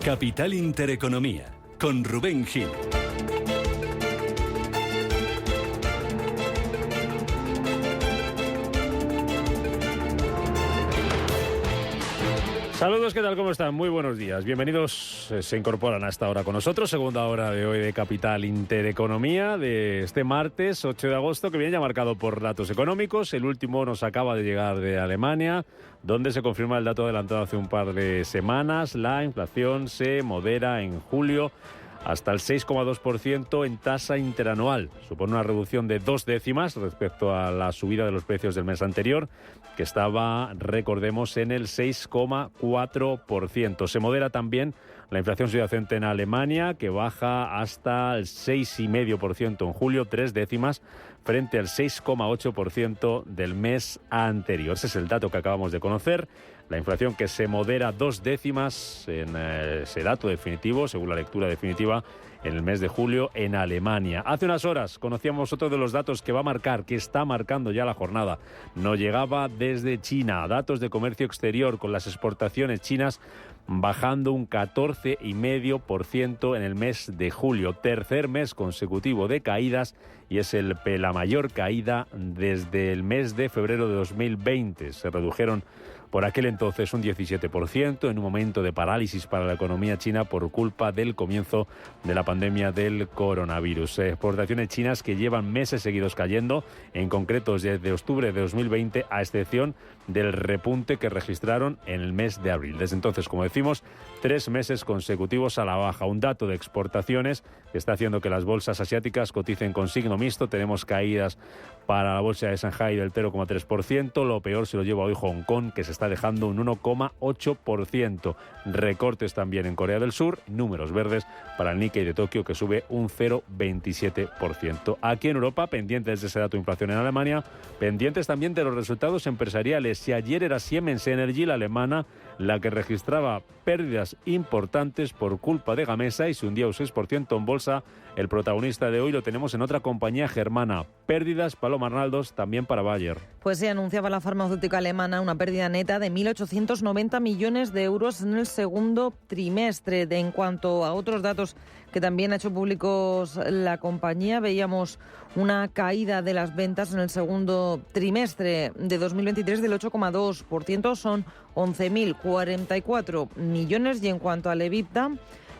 Capital Intereconomía, con Rubén Gil. Saludos, ¿qué tal? ¿Cómo están? Muy buenos días. Bienvenidos, se incorporan a esta hora con nosotros, segunda hora de hoy de Capital Intereconomía, de este martes 8 de agosto, que viene ya marcado por datos económicos. El último nos acaba de llegar de Alemania, donde se confirma el dato adelantado hace un par de semanas. La inflación se modera en julio hasta el 6,2% en tasa interanual. Supone una reducción de 2 décimas respecto a la subida de los precios del mes anterior, que estaba, recordemos, en el 6,4%. Se modera también la inflación subyacente en Alemania, que baja hasta el 6,5% en julio, 3 décimas, frente al 6,8% del mes anterior. Ese es el dato que acabamos de conocer. La inflación que se modera 2 décimas en ese dato definitivo, según la lectura definitiva, en el mes de julio en Alemania. Hace unas horas conocíamos otro de los datos que va a marcar, que está marcando ya la jornada. Nos llegaba desde China, datos de comercio exterior con las exportaciones chinas bajando un 14,5% en el mes de julio. Tercer mes consecutivo de caídas y es la mayor caída desde el mes de febrero de 2020. Se redujeron por aquel entonces un 17% en un momento de parálisis para la economía china por culpa del comienzo de la pandemia del coronavirus. Exportaciones chinas que llevan meses seguidos cayendo, en concreto desde octubre de 2020, a excepción del repunte que registraron en el mes de abril. Desde entonces, como decimos, 3 meses consecutivos a la baja. Un dato de exportaciones que está haciendo que las bolsas asiáticas coticen con signo mixto. Tenemos caídas para la bolsa de Shanghái del 0,3%. Lo peor se lo lleva hoy Hong Kong, que se está dejando un 1,8%. Recortes también en Corea del Sur. Números verdes para el Nikkei de Tokio, que sube un 0,27%. Aquí en Europa, pendientes de ese dato de inflación en Alemania, pendientes también de los resultados empresariales. Si ayer era Siemens Energy, la alemana, la que registraba pérdidas importantes por culpa de Gamesa y se hundía un 6% en bolsa, el protagonista de hoy lo tenemos en otra compañía germana. Pérdidas, Paloma Arnaldos, también para Bayer. Pues se anunciaba la farmacéutica alemana una pérdida neta de 1.890 millones de euros en el segundo trimestre. En cuanto a otros datos que también ha hecho públicos la compañía, veíamos una caída de las ventas en el segundo trimestre de 2023 del 8,2%, son 11.044 millones, y en cuanto al EBITDA,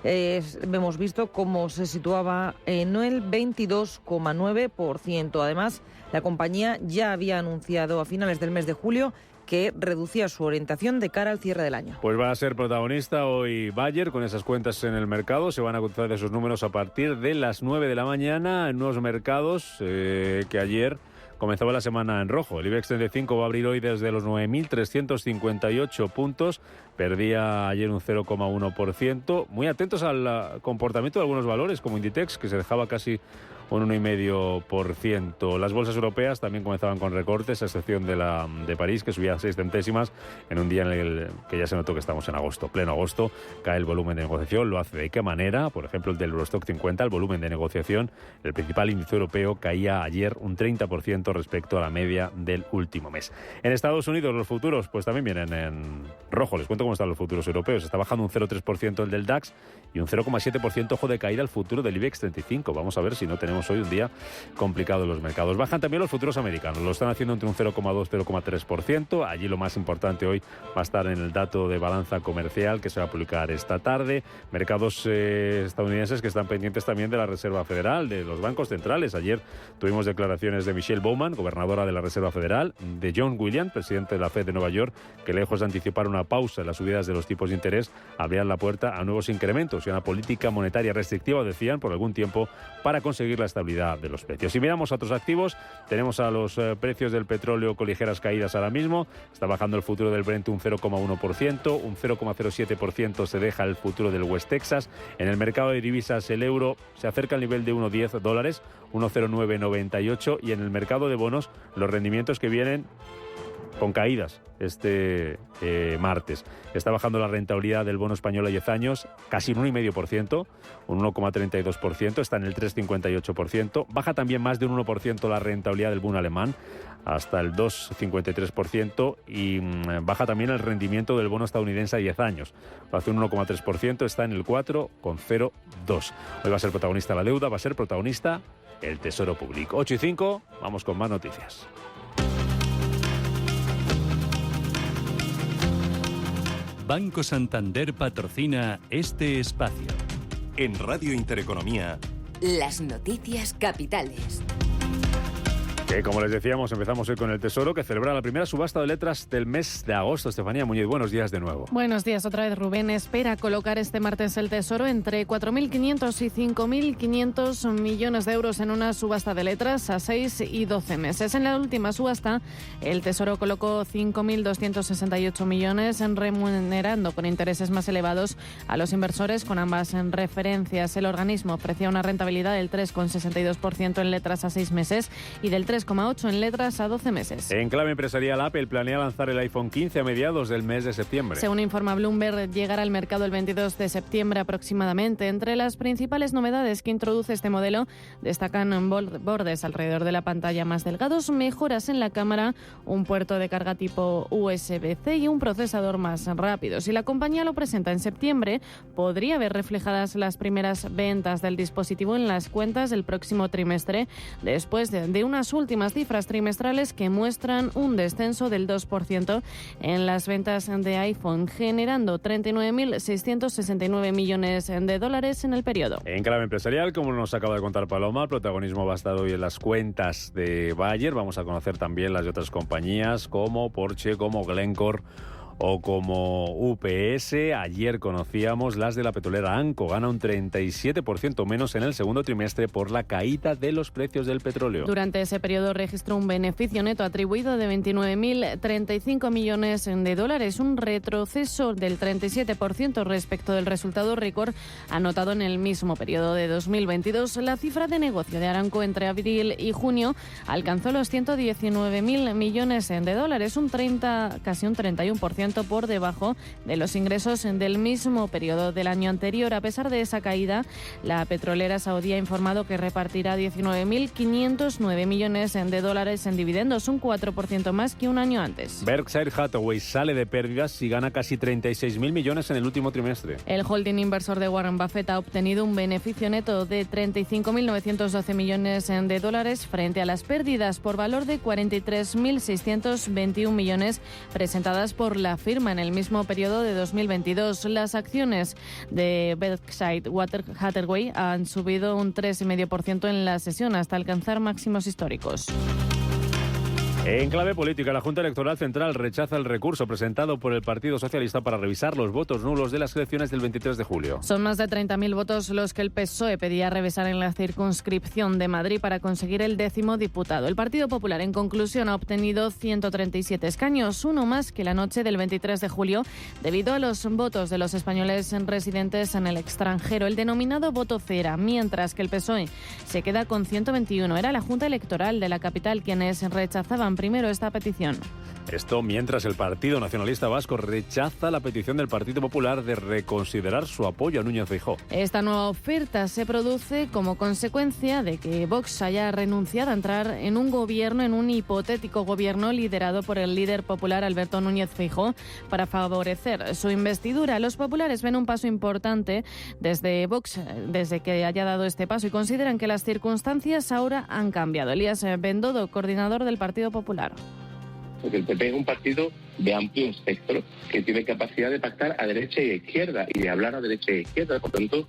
hemos visto cómo se situaba en el 22,9%. Además, la compañía ya había anunciado a finales del mes de julio que reducía su orientación de cara al cierre del año. Pues va a ser protagonista hoy Bayer con esas cuentas en el mercado. Se van a cotizar esos números a partir de las 9 de la mañana en unos mercados que ayer comenzaba la semana en rojo. El IBEX 35 va a abrir hoy desde los 9.358 puntos. Perdía ayer un 0,1%. Muy atentos al comportamiento de algunos valores, como Inditex, que se dejaba casi un 1,5%. Las bolsas europeas también comenzaban con recortes, a excepción de París, que subía 6 centésimas en un día en el que ya se notó que estamos en agosto. Pleno agosto, cae el volumen de negociación. ¿Lo hace de qué manera? Por ejemplo, el del Eurostock 50, el volumen de negociación, el principal índice europeo, caía ayer un 30% respecto a la media del último mes. En Estados Unidos, los futuros pues también vienen en rojo. Les cuento cómo están los futuros europeos. Está bajando un 0,3% el del DAX y un 0,7% ojo de caída el futuro del IBEX 35. Vamos a ver si no tenemos hoy un día complicado en los mercados. Bajan también los futuros americanos, lo están haciendo entre un 0,2 y 0,3%. Allí lo más importante hoy va a estar en el dato de balanza comercial que se va a publicar esta tarde. Mercados estadounidenses que están pendientes también de la Reserva Federal, de los bancos centrales. Ayer tuvimos declaraciones de Michelle Bowman, gobernadora de la Reserva Federal, de John Williams, presidente de la Fed de Nueva York, que lejos de anticipar una pausa en las subidas de los tipos de interés, abrían la puerta a nuevos incrementos y a una política monetaria restrictiva, decían, por algún tiempo, para conseguir la estabilidad de los precios. Si miramos a otros activos, tenemos a los precios del petróleo con ligeras caídas ahora mismo. Está bajando el futuro del Brent un 0,1%, un 0,07% se deja el futuro del West Texas. En el mercado de divisas el euro se acerca al nivel de $1,10, 1,0998, y en el mercado de bonos los rendimientos que vienen con caídas este martes. Está bajando la rentabilidad del bono español a 10 años, casi un 1,5%, un 1,32%, está en el 3,58%. Baja también más de un 1% la rentabilidad del bono alemán, hasta el 2,53%, y baja también el rendimiento del bono estadounidense a 10 años. Hace un 1,3%, está en el 4,02%. Hoy va a ser protagonista la deuda, va a ser protagonista el Tesoro Público. 8:05, vamos con más noticias. Banco Santander patrocina este espacio. En Radio Intereconomía, las noticias capitales. Que, como les decíamos, empezamos hoy con el Tesoro, que celebra la primera subasta de letras del mes de agosto. Estefanía Muñiz, buenos días de nuevo. Buenos días otra vez, Rubén. Espera colocar este martes el Tesoro entre 4.500 y 5.500 millones de euros en una subasta de letras a 6 y 12 meses. En la última subasta, el Tesoro colocó 5.268 millones, remunerando con intereses más elevados a los inversores con ambas referencias. El organismo ofrecía una rentabilidad del 3,62% en letras a 6 meses y del 3,8% en letras a 12 meses. En clave empresarial, Apple planea lanzar el iPhone 15 a mediados del mes de septiembre. Según informa Bloomberg, llegará al mercado el 22 de septiembre aproximadamente. Entre las principales novedades que introduce este modelo destacan bordes alrededor de la pantalla más delgados, mejoras en la cámara, un puerto de carga tipo USB-C y un procesador más rápido. Si la compañía lo presenta en septiembre, podría ver reflejadas las primeras ventas del dispositivo en las cuentas del próximo trimestre, después de unas últimas cifras trimestrales que muestran un descenso del 2% en las ventas de iPhone, generando 39.669 millones de dólares en el periodo. En clave empresarial, como nos acaba de contar Paloma, el protagonismo va a estar hoy en las cuentas de Bayer. Vamos a conocer también las de otras compañías como Porsche, como Glencore o como UPS. Ayer conocíamos las de la petrolera ANCO. Gana un 37% menos en el segundo trimestre por la caída de los precios del petróleo. Durante ese periodo registró un beneficio neto atribuido de 29.035 millones de dólares, un retroceso del 37% respecto del resultado récord anotado en el mismo periodo de 2022. La cifra de negocio de Aramco entre abril y junio alcanzó los 119.000 millones de dólares, casi un 31% por debajo de los ingresos del mismo periodo del año anterior. A pesar de esa caída, la petrolera saudí ha informado que repartirá 19.509 millones de dólares en dividendos, un 4% más que un año antes. Berkshire Hathaway sale de pérdidas y gana casi 36.000 millones en el último trimestre. El holding inversor de Warren Buffett ha obtenido un beneficio neto de 35.912 millones de dólares frente a las pérdidas por valor de 43.621 millones presentadas por la firma en el mismo periodo de 2022. Las acciones de Berkshire Hathaway han subido un 3,5% en la sesión hasta alcanzar máximos históricos. En clave política, la Junta Electoral Central rechaza el recurso presentado por el Partido Socialista para revisar los votos nulos de las elecciones del 23 de julio. Son más de 30.000 votos los que el PSOE pedía revisar en la circunscripción de Madrid para conseguir el 10º diputado. El Partido Popular, en conclusión, ha obtenido 137 escaños, uno más que la noche del 23 de julio, debido a los votos de los españoles residentes en el extranjero, el denominado voto cera, mientras que el PSOE se queda con 121. Era la Junta Electoral de la capital quienes rechazaban primero esta petición. Esto mientras el Partido Nacionalista Vasco rechaza la petición del Partido Popular de reconsiderar su apoyo a Núñez Feijóo. Esta nueva oferta se produce como consecuencia de que Vox haya renunciado a entrar en un gobierno, en un hipotético gobierno liderado por el líder popular Alberto Núñez Feijóo para favorecer su investidura. Los populares ven un paso importante desde Vox, desde que haya dado este paso, y consideran que las circunstancias ahora han cambiado. Elías Bendodo, coordinador del Partido Popular. Porque el PP es un partido de amplio espectro que tiene capacidad de pactar a derecha y a izquierda y de hablar a derecha y a izquierda. Por tanto,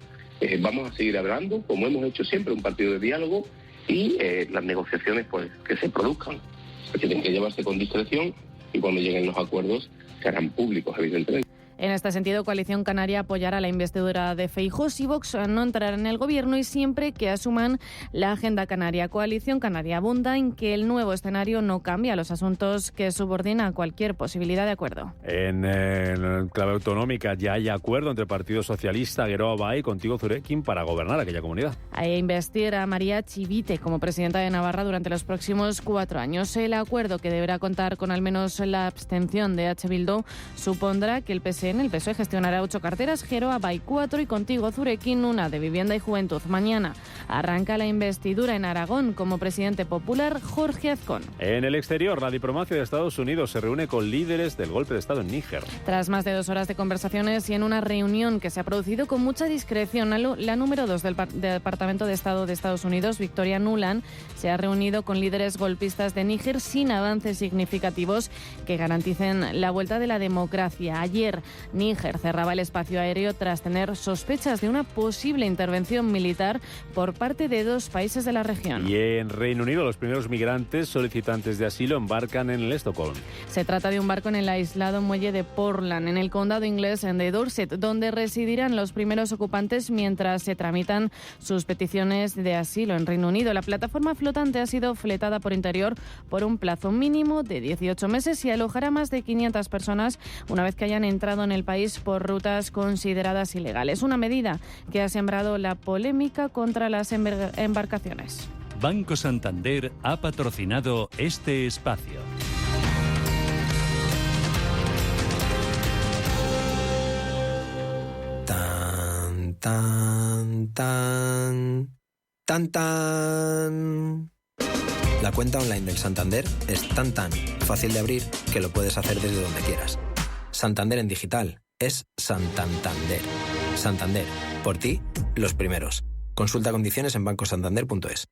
vamos a seguir hablando, como hemos hecho siempre, un partido de diálogo, y las negociaciones pues que se produzcan, tienen que llevarse con discreción, y cuando lleguen los acuerdos serán públicos, evidentemente. En este sentido, Coalición Canaria apoyará la investidura de Feijóo si Vox no entrará en el gobierno y siempre que asuman la agenda canaria. Coalición Canaria abunda en que el nuevo escenario no cambia los asuntos que subordina a cualquier posibilidad de acuerdo. En clave autonómica ya hay acuerdo entre el Partido Socialista, Geroa Bai, Contigo Zurekin para gobernar aquella comunidad. Hay investir a María Chivite como presidenta de Navarra durante los próximos 4 años. El acuerdo, que deberá contar con al menos la abstención de H. Bildu, supondrá que el PSOE gestionará 8 carteras, Geroa Bai 4 y Contigo Zurekin 1 de Vivienda y Juventud. Mañana arranca la investidura en Aragón como presidente popular Jorge Azcón. En el exterior, la diplomacia de Estados Unidos se reúne con líderes del golpe de Estado en Níger. Tras más de 2 horas de conversaciones y en una reunión que se ha producido con mucha discreción, la número 2 del Departamento de Estado de Estados Unidos, Victoria Nuland, se ha reunido con líderes golpistas de Níger sin avances significativos que garanticen la vuelta de la democracia. Ayer, Níger cerraba el espacio aéreo tras tener sospechas de una posible intervención militar por parte de 2 países de la región. Y en Reino Unido, los primeros migrantes solicitantes de asilo embarcan en el Estocolm. Se trata de un barco en el aislado muelle de Portland, en el condado inglés de Dorset, donde residirán los primeros ocupantes mientras se tramitan sus peticiones de asilo en Reino Unido. La plataforma flotante ha sido fletada por interior por un plazo mínimo de 18 meses y alojará más de 500 personas una vez que hayan entrado en el país por rutas consideradas ilegales. Una medida que ha sembrado la polémica contra las embarcaciones. Banco Santander ha patrocinado este espacio. Tan, tan, tan, tan, tan. La cuenta online del Santander es tan fácil de abrir que lo puedes hacer desde donde quieras. Santander en digital es Santander. Santander, por ti, los primeros. Consulta condiciones en bancosantander.es.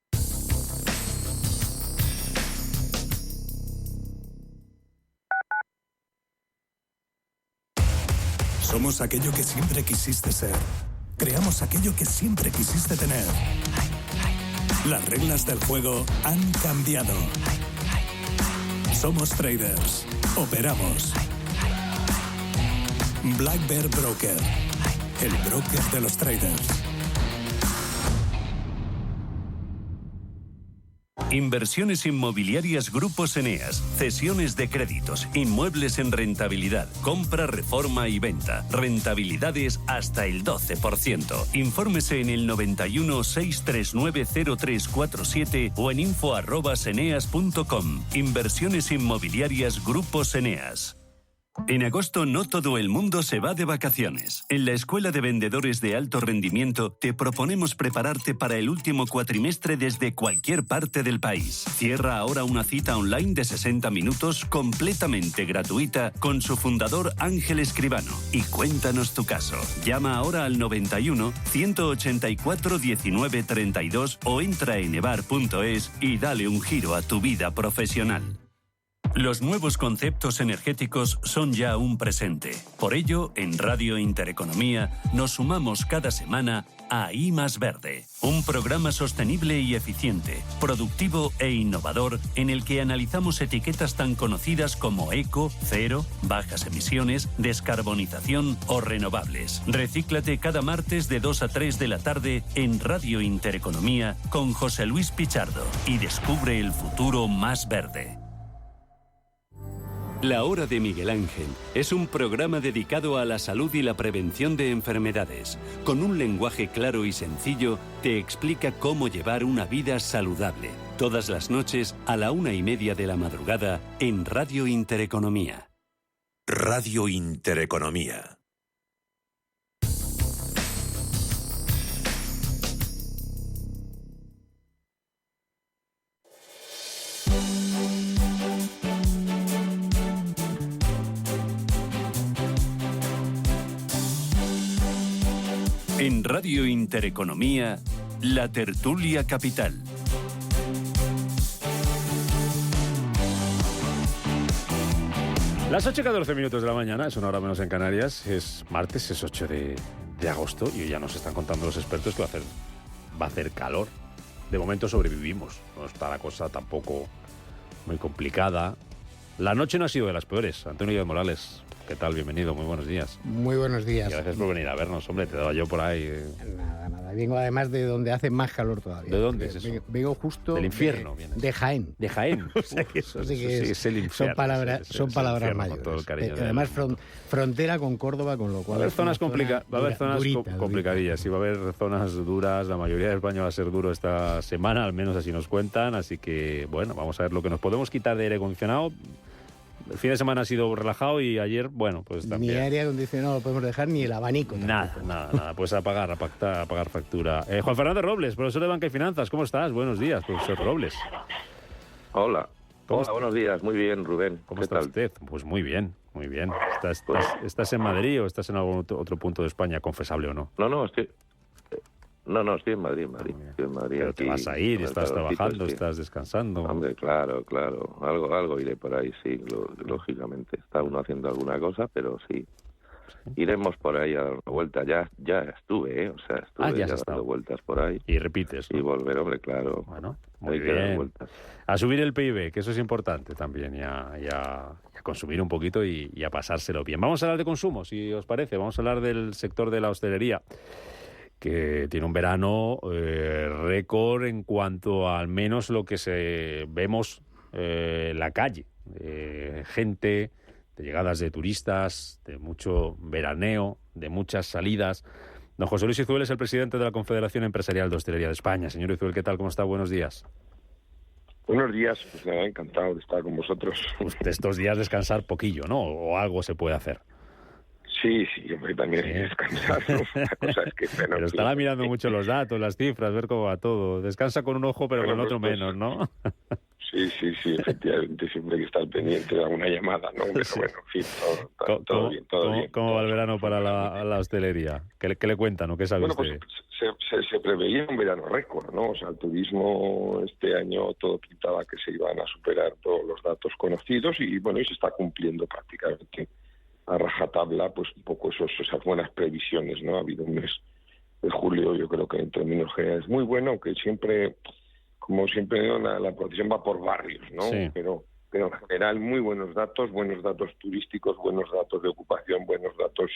Somos aquello que siempre quisiste ser. Creamos aquello que siempre quisiste tener. Las reglas del juego han cambiado. Somos traders. Operamos. Black Bear Broker. El broker de los traders. Inversiones inmobiliarias Grupos Eneas, cesiones de créditos, inmuebles en rentabilidad, compra, reforma y venta, rentabilidades hasta el 12%. Infórmese en el 91 639 0347 o en info@eneas.com. Inversiones inmobiliarias Grupos Eneas. En agosto no todo el mundo se va de vacaciones. En la Escuela de Vendedores de Alto Rendimiento te proponemos prepararte para el último cuatrimestre desde cualquier parte del país. Cierra ahora una cita online de 60 minutos completamente gratuita con su fundador Ángel Escribano y cuéntanos tu caso. Llama ahora al 91 184 19 32 o entra en evar.es y dale un giro a tu vida profesional. Los nuevos conceptos energéticos son ya un presente. Por ello, en Radio Intereconomía nos sumamos cada semana a I Más Verde, un programa sostenible y eficiente, productivo e innovador en el que analizamos etiquetas tan conocidas como eco, cero, bajas emisiones, descarbonización o renovables. Recíclate cada martes de 2 a 3 de la tarde en Radio Intereconomía con José Luis Pichardo y descubre el futuro más verde. La Hora de Miguel Ángel es un programa dedicado a la salud y la prevención de enfermedades. Con un lenguaje claro y sencillo, te explica cómo llevar una vida saludable. Todas las noches a la 1:30 de la madrugada en Radio Intereconomía. Radio Intereconomía. En Radio Intereconomía, La Tertulia Capital. Las 8:14 minutos de la mañana, es una hora menos en Canarias, es martes, es 8 de agosto y ya nos están contando los expertos que va a hacer calor. De momento sobrevivimos, no está la cosa tampoco muy complicada. La noche no ha sido de las peores. Antonio Díaz Morales, ¿qué tal? Bienvenido, muy buenos días. Muy buenos días. Gracias por venir a vernos, hombre, te daba yo por ahí. Nada. Vengo además de donde hace más calor todavía. ¿De dónde es eso? Vengo justo del infierno. De Jaén. De Jaén. O sea que eso sí que es el infierno. Son palabras mayores. Todo el cariño además frontera con Córdoba, con lo cual... Va a haber zonas complicadillas y va a haber zonas duras. La mayoría de España va a ser duro esta semana, al menos así nos cuentan. Así que, bueno, vamos a ver lo que nos podemos quitar de aire acondicionado. El fin de semana ha sido relajado y ayer, bueno, pues también. Ni aire acondicionado lo podemos dejar, ni el abanico. Nada. Pues a pagar factura. Juan Fernando Robles, profesor de Banca y Finanzas, ¿cómo estás? Buenos días, profesor Robles. Hola. Buenos días. Muy bien, Rubén. ¿Cómo está usted? Pues muy bien. ¿Estás en Madrid o estás en algún otro punto de España, confesable o no? Estoy en Madrid. Estoy en Madrid. Pero aquí, te vas a ir, estás trabajando, sí. Estás descansando. Hombre, claro. Algo iré por ahí, sí, lógicamente. Está uno haciendo alguna cosa, pero sí. Iremos por ahí a dar una vuelta. Ya estuve, ya dando vueltas por ahí. Y repites, ¿no? Y volver, hombre, claro. Bueno, muy hay bien. que dar vueltas. A subir el PIB, que eso es importante también, y a consumir un poquito y a pasárselo bien. Vamos a hablar de consumo, si os parece. Vamos a hablar del sector de la hostelería, que tiene un verano récord en cuanto a, al menos lo que vemos en la calle. Gente, de llegadas de turistas, de mucho veraneo, de muchas salidas. Don José Luis Izuel es el presidente de la Confederación Empresarial de Hostelería de España. Señor Izuel, ¿qué tal? ¿Cómo está? Buenos días. Buenos días, pues nada, encantado de estar con vosotros. Pues de estos días descansar poquillo, ¿no? O algo se puede hacer. Sí, hombre, también hay que descansar, ¿no? La cosa es que... Pero estará mirando mucho los datos, las cifras, ver cómo va todo. Descansa con un ojo, pero con otro menos, ¿no? Sí, efectivamente, siempre hay que estar pendiente de alguna llamada, ¿no? Pero bueno, en fin, todo bien. ¿Cómo va el verano para la hostelería? ¿Qué le cuentan o qué sabe usted? Pues se preveía un verano récord, ¿no? O sea, el turismo este año todo pintaba que se iban a superar todos los datos conocidos y, bueno, y se está cumpliendo prácticamente a rajatabla, pues un poco esas buenas previsiones, ¿no? Ha habido un mes de julio, yo creo que en términos generales muy bueno, aunque siempre, como siempre, ¿no? la procesión va por barrios, ¿no? Sí. Pero en general muy buenos datos turísticos, buenos datos de ocupación, buenos datos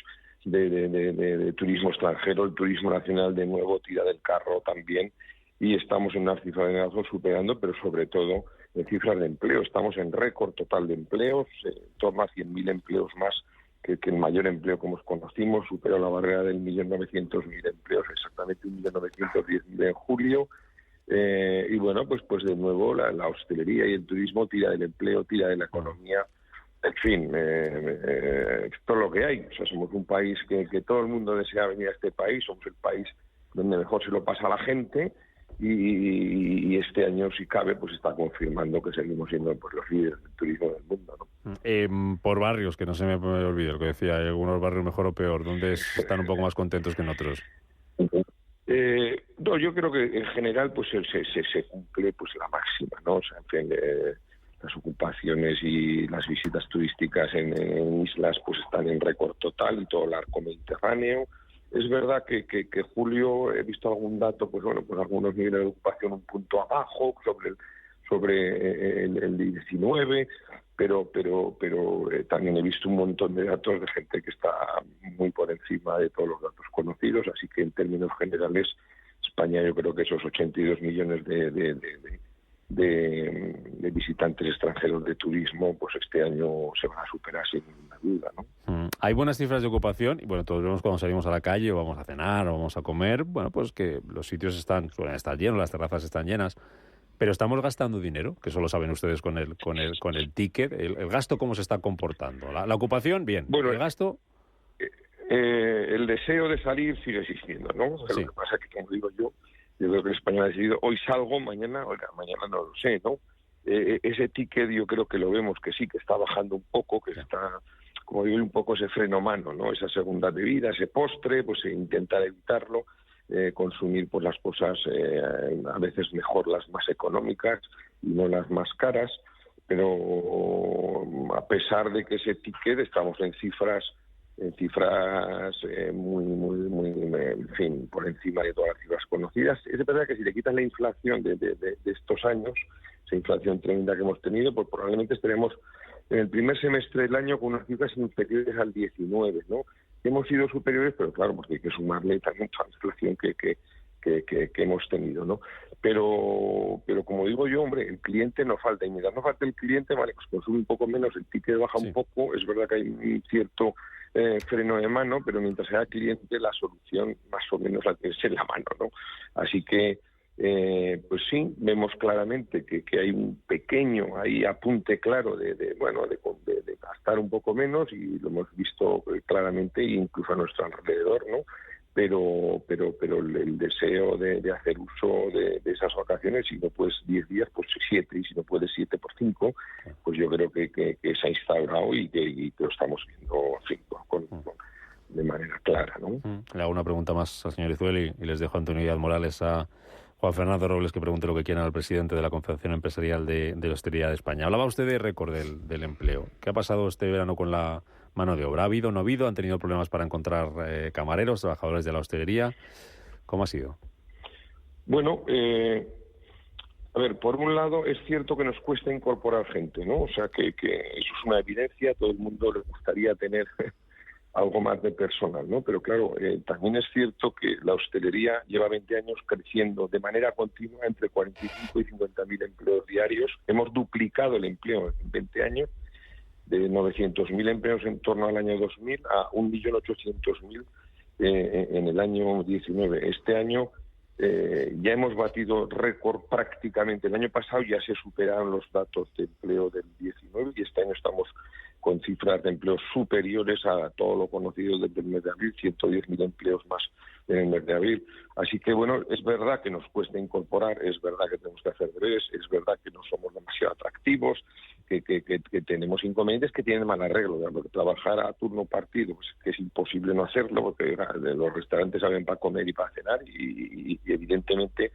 de turismo extranjero, el turismo nacional de nuevo tira del carro también, y estamos en una cifra de negocio superando, pero sobre todo en cifras de empleo. Estamos en récord total de empleos, en torno a 100.000 empleos más que el mayor empleo como conocimos, superó la barrera del 1.900.000 empleos, exactamente 1.910.000 en julio. Y bueno, pues de nuevo la hostelería y el turismo tira del empleo, tira de la economía. En fin, todo lo que hay. O sea, somos un país que todo el mundo desea venir a este país, somos el país donde mejor se lo pasa a la gente. Y este año, si cabe, pues está confirmando que seguimos siendo pues los líderes del turismo del mundo, ¿no? Por barrios, que no se me olvide lo que decía, hay algunos barrios mejor o peor, donde están un poco más contentos que en otros. No, yo creo que en general pues se cumple pues la máxima, ¿no? O sea, en fin, las ocupaciones y las visitas turísticas en islas pues están en récord total y todo el arco mediterráneo. Es verdad que julio he visto algún dato, pues bueno, pues algunos niveles de ocupación un punto abajo sobre el 19, pero también he visto un montón de datos de gente que está muy por encima de todos los datos conocidos, así que en términos generales España, yo creo que esos 82 millones de visitantes extranjeros de turismo, pues este año se van a superar sin ninguna duda, ¿no? Hay buenas cifras de ocupación y bueno, todos vemos cuando salimos a la calle o vamos a cenar o vamos a comer, bueno, pues que los sitios suelen estar llenos, las terrazas están llenas, pero estamos gastando dinero, que eso lo saben ustedes con el ticket. ¿El gasto cómo se está comportando? La ocupación, bien. Bueno, ¿el gasto? El deseo de salir sigue existiendo, ¿no? Sí. Lo que pasa es que, como digo yo creo que España ha decidido, hoy salgo, mañana no lo sé, ¿no? Ese ticket yo creo que lo vemos que sí, que está bajando un poco, que está, como digo, un poco ese freno mano, ¿no? Esa segunda bebida, ese postre, pues intentar evitarlo, consumir pues las cosas a veces mejor las más económicas y no las más caras, pero a pesar de que ese ticket estamos en cifras muy, en fin, por encima de todas las cifras conocidas. Es verdad que si le quitas la inflación de estos años, esa inflación tremenda que hemos tenido, pues probablemente estaremos en el primer semestre del año con unas cifras inferiores al 19, ¿no? Hemos sido superiores, pero claro, porque hay que sumarle también toda la inflación que hemos tenido, ¿no? Pero como digo yo, hombre, el cliente no falta, y mientras no falta el cliente, vale, pues consume un poco menos, el ticket baja un poco, es verdad que hay un cierto freno de mano, pero mientras sea cliente la solución más o menos la tienes en la mano, ¿no? Así que pues sí, vemos claramente que hay un pequeño ahí apunte claro de gastar un poco menos, y lo hemos visto claramente incluso a nuestro alrededor, ¿no? Pero el deseo de hacer uso de esas vacaciones, si no puedes 10 días, pues 7, y si no puedes 7 por 5, pues yo creo que se ha instaurado y que lo estamos viendo, en fin, de manera clara, ¿no? Le hago una pregunta más al señor Izuel y les dejo a Antonio Díaz Morales, a Juan Fernando Robles, que pregunte lo que quieran al presidente de la Confederación Empresarial de Hostelería de España. Hablaba usted de récord del empleo. ¿Qué ha pasado este verano con la mano de obra? ¿Ha habido, no ha habido? ¿Han tenido problemas para encontrar camareros, trabajadores de la hostelería? ¿Cómo ha sido? Bueno, a ver, por un lado es cierto que nos cuesta incorporar gente, ¿no? O sea, que eso es una evidencia, a todo el mundo le gustaría tener algo más de personal, ¿no? Pero claro, también es cierto que la hostelería lleva 20 años creciendo de manera continua entre 45 y 50.000 empleos diarios. Hemos duplicado el empleo en 20 años, de 900.000 empleos en torno al año 2000 a 1.800.000 en el año 19. Este año ya hemos batido récord prácticamente. El año pasado ya se superaron los datos de empleo del 19 y este año estamos con cifras de empleos superiores a todo lo conocido desde el mes de abril, 110.000 empleos más en el mes de abril. Así que, bueno, es verdad que nos cuesta incorporar, es verdad que tenemos que hacer deberes, es verdad que no somos demasiado atractivos, que tenemos inconvenientes que tienen mal arreglo. Porque trabajar a turno partido, pues que es imposible no hacerlo, porque los restaurantes salen para comer y para cenar, y evidentemente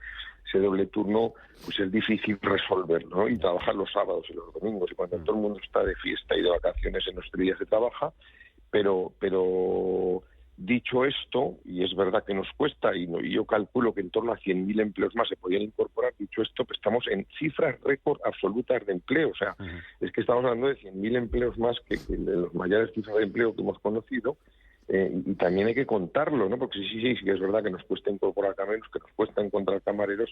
ese doble turno pues es difícil resolverlo, ¿no? Y trabajar los sábados y los domingos, y cuando todo el mundo está de fiesta y de vacaciones, en nuestros días se trabaja, pero dicho esto, y es verdad que nos cuesta, y yo calculo que en torno a 100.000 empleos más se podrían incorporar. Dicho esto, pues estamos en cifras récord absolutas de empleo. O sea, es que estamos hablando de 100.000 empleos más que de los mayores cifras de empleo que hemos conocido, y también hay que contarlo, ¿no? Porque sí, es verdad que nos cuesta incorporar camareros, que nos cuesta encontrar camareros,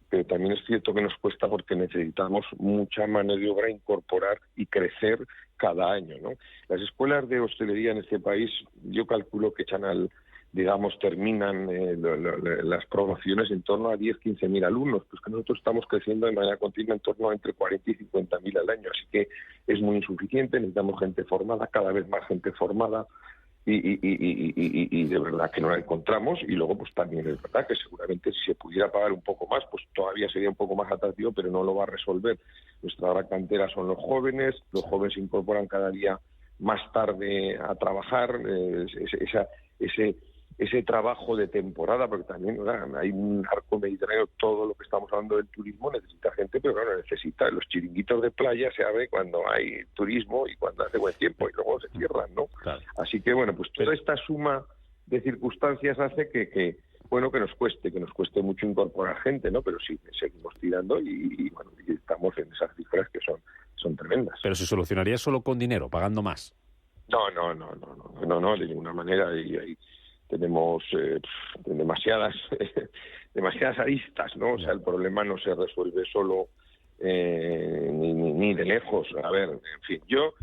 pero también es cierto que nos cuesta porque necesitamos mucha mano de obra incorporar y crecer cada año, ¿no? Las escuelas de hostelería en este país, yo calculo que terminan las promociones en torno a 10-15.000 alumnos, pues que nosotros estamos creciendo de manera continua en torno a entre 40 y 50.000 al año, así que es muy insuficiente, necesitamos gente formada, cada vez más gente formada, y de verdad que no la encontramos. Y luego pues también es verdad que seguramente si se pudiera pagar un poco más, pues todavía sería un poco más atractivo, pero no lo va a resolver. Nuestra gran cantera son los jóvenes se incorporan cada día más tarde a trabajar, ese trabajo de temporada, porque también hay un arco mediterráneo, todo lo que estamos hablando del turismo necesita gente, pero claro, necesita los chiringuitos de playa, se abre cuando hay turismo y cuando hace buen tiempo, y luego se cierran, ¿no? Claro. Así que bueno, pues toda esta suma de circunstancias hace que nos cueste mucho incorporar gente, ¿no? Pero sí, seguimos tirando y estamos en esas cifras que son tremendas. Pero se solucionaría solo con dinero, pagando más. No, de ninguna manera. Y tenemos demasiadas aristas, ¿no? O sea, el problema no se resuelve solo ni de lejos. A ver, en fin, yo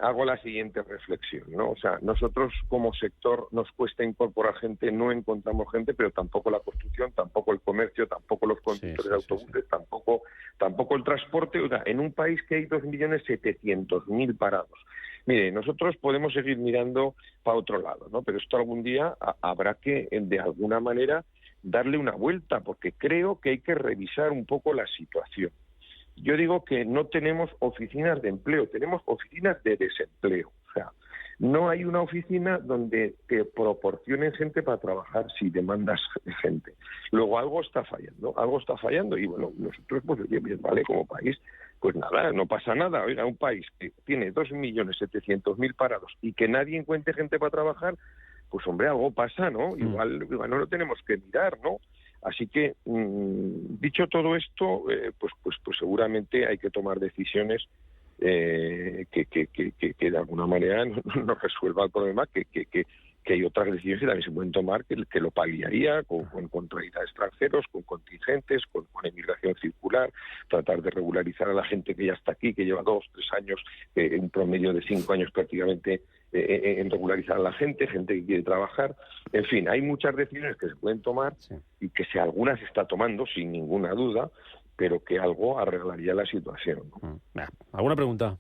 hago la siguiente reflexión, ¿no? O sea, nosotros como sector nos cuesta incorporar gente, no encontramos gente, pero tampoco la construcción, tampoco el comercio, tampoco los conductores de autobuses, tampoco el transporte. O sea, en un país que hay 2.700.000 parados. Mire, nosotros podemos seguir mirando para otro lado, ¿no? Pero esto algún día habrá que, de alguna manera, darle una vuelta, porque creo que hay que revisar un poco la situación. Yo digo que no tenemos oficinas de empleo, tenemos oficinas de desempleo. O sea, no hay una oficina donde te proporcionen gente para trabajar si demandas gente. Luego algo está fallando, y bueno, nosotros pues bien, vale, como país, pues nada, no pasa nada. Oiga, un país que tiene 2.700.000 parados y que nadie encuentre gente para trabajar, pues hombre, algo pasa, ¿no? Igual no lo tenemos que mirar, ¿no? Así que, dicho todo esto, pues seguramente hay que tomar decisiones que de alguna manera nos resuelva el problema, que hay otras decisiones que también se pueden tomar que lo paliaría con traída de extranjeros, con contingentes, con emigración circular, tratar de regularizar a la gente que ya está aquí, que lleva 2, 3 años, un promedio de 5 años prácticamente en regularizar a la gente que quiere trabajar. En fin, hay muchas decisiones que se pueden tomar y que si algunas se está tomando sin ninguna duda, pero que algo arreglaría la situación, ¿no? ¿Alguna pregunta?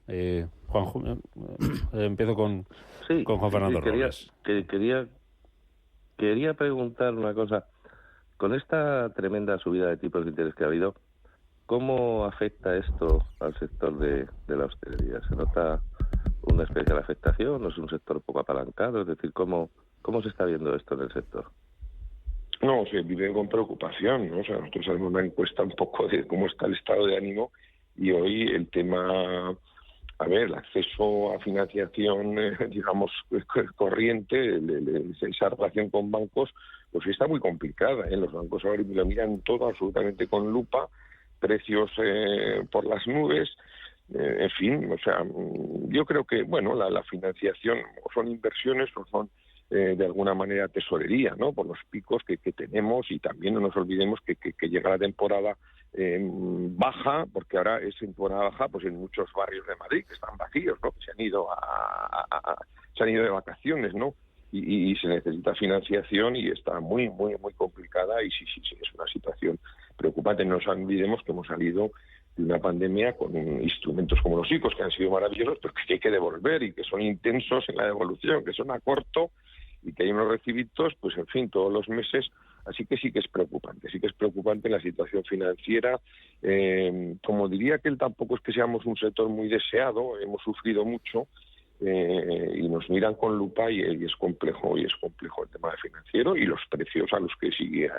Juan, empiezo con Juan Fernando Robles. Quería preguntar una cosa. Con esta tremenda subida de tipos de interés que ha habido, ¿cómo afecta esto al sector de la hostelería? ¿Se nota una especial afectación o es un sector poco apalancado? Es decir, ¿cómo se está viendo esto en el sector? No, se vive con preocupación, ¿no? O sea, nosotros hacemos una encuesta un poco de cómo está el estado de ánimo y hoy el tema, el acceso a financiación, digamos, corriente, esa relación con bancos, pues está muy complicada, ¿eh? Los bancos ahora lo miran todo absolutamente con lupa, precios por las nubes, en fin, o sea, yo creo que, bueno, la financiación o son inversiones o son de alguna manera tesorería, ¿no? Por los picos que tenemos, y también no nos olvidemos que llega la temporada baja, porque ahora es temporada baja pues en muchos barrios de Madrid que están vacíos, ¿no? Que se han ido de vacaciones, ¿no? Y se necesita financiación y está muy complicada y sí, es una situación preocupante. No nos olvidemos que hemos salido de una pandemia con instrumentos como los ICOs, que han sido maravillosos, pero que hay que devolver y que son intensos en la devolución, que son a corto y que hay unos recibitos, pues en fin, todos los meses. Así que sí que es preocupante la situación financiera. Como diría que él, tampoco es que seamos un sector muy deseado, hemos sufrido mucho y nos miran con lupa y es complejo el tema financiero y los precios a los que sigue,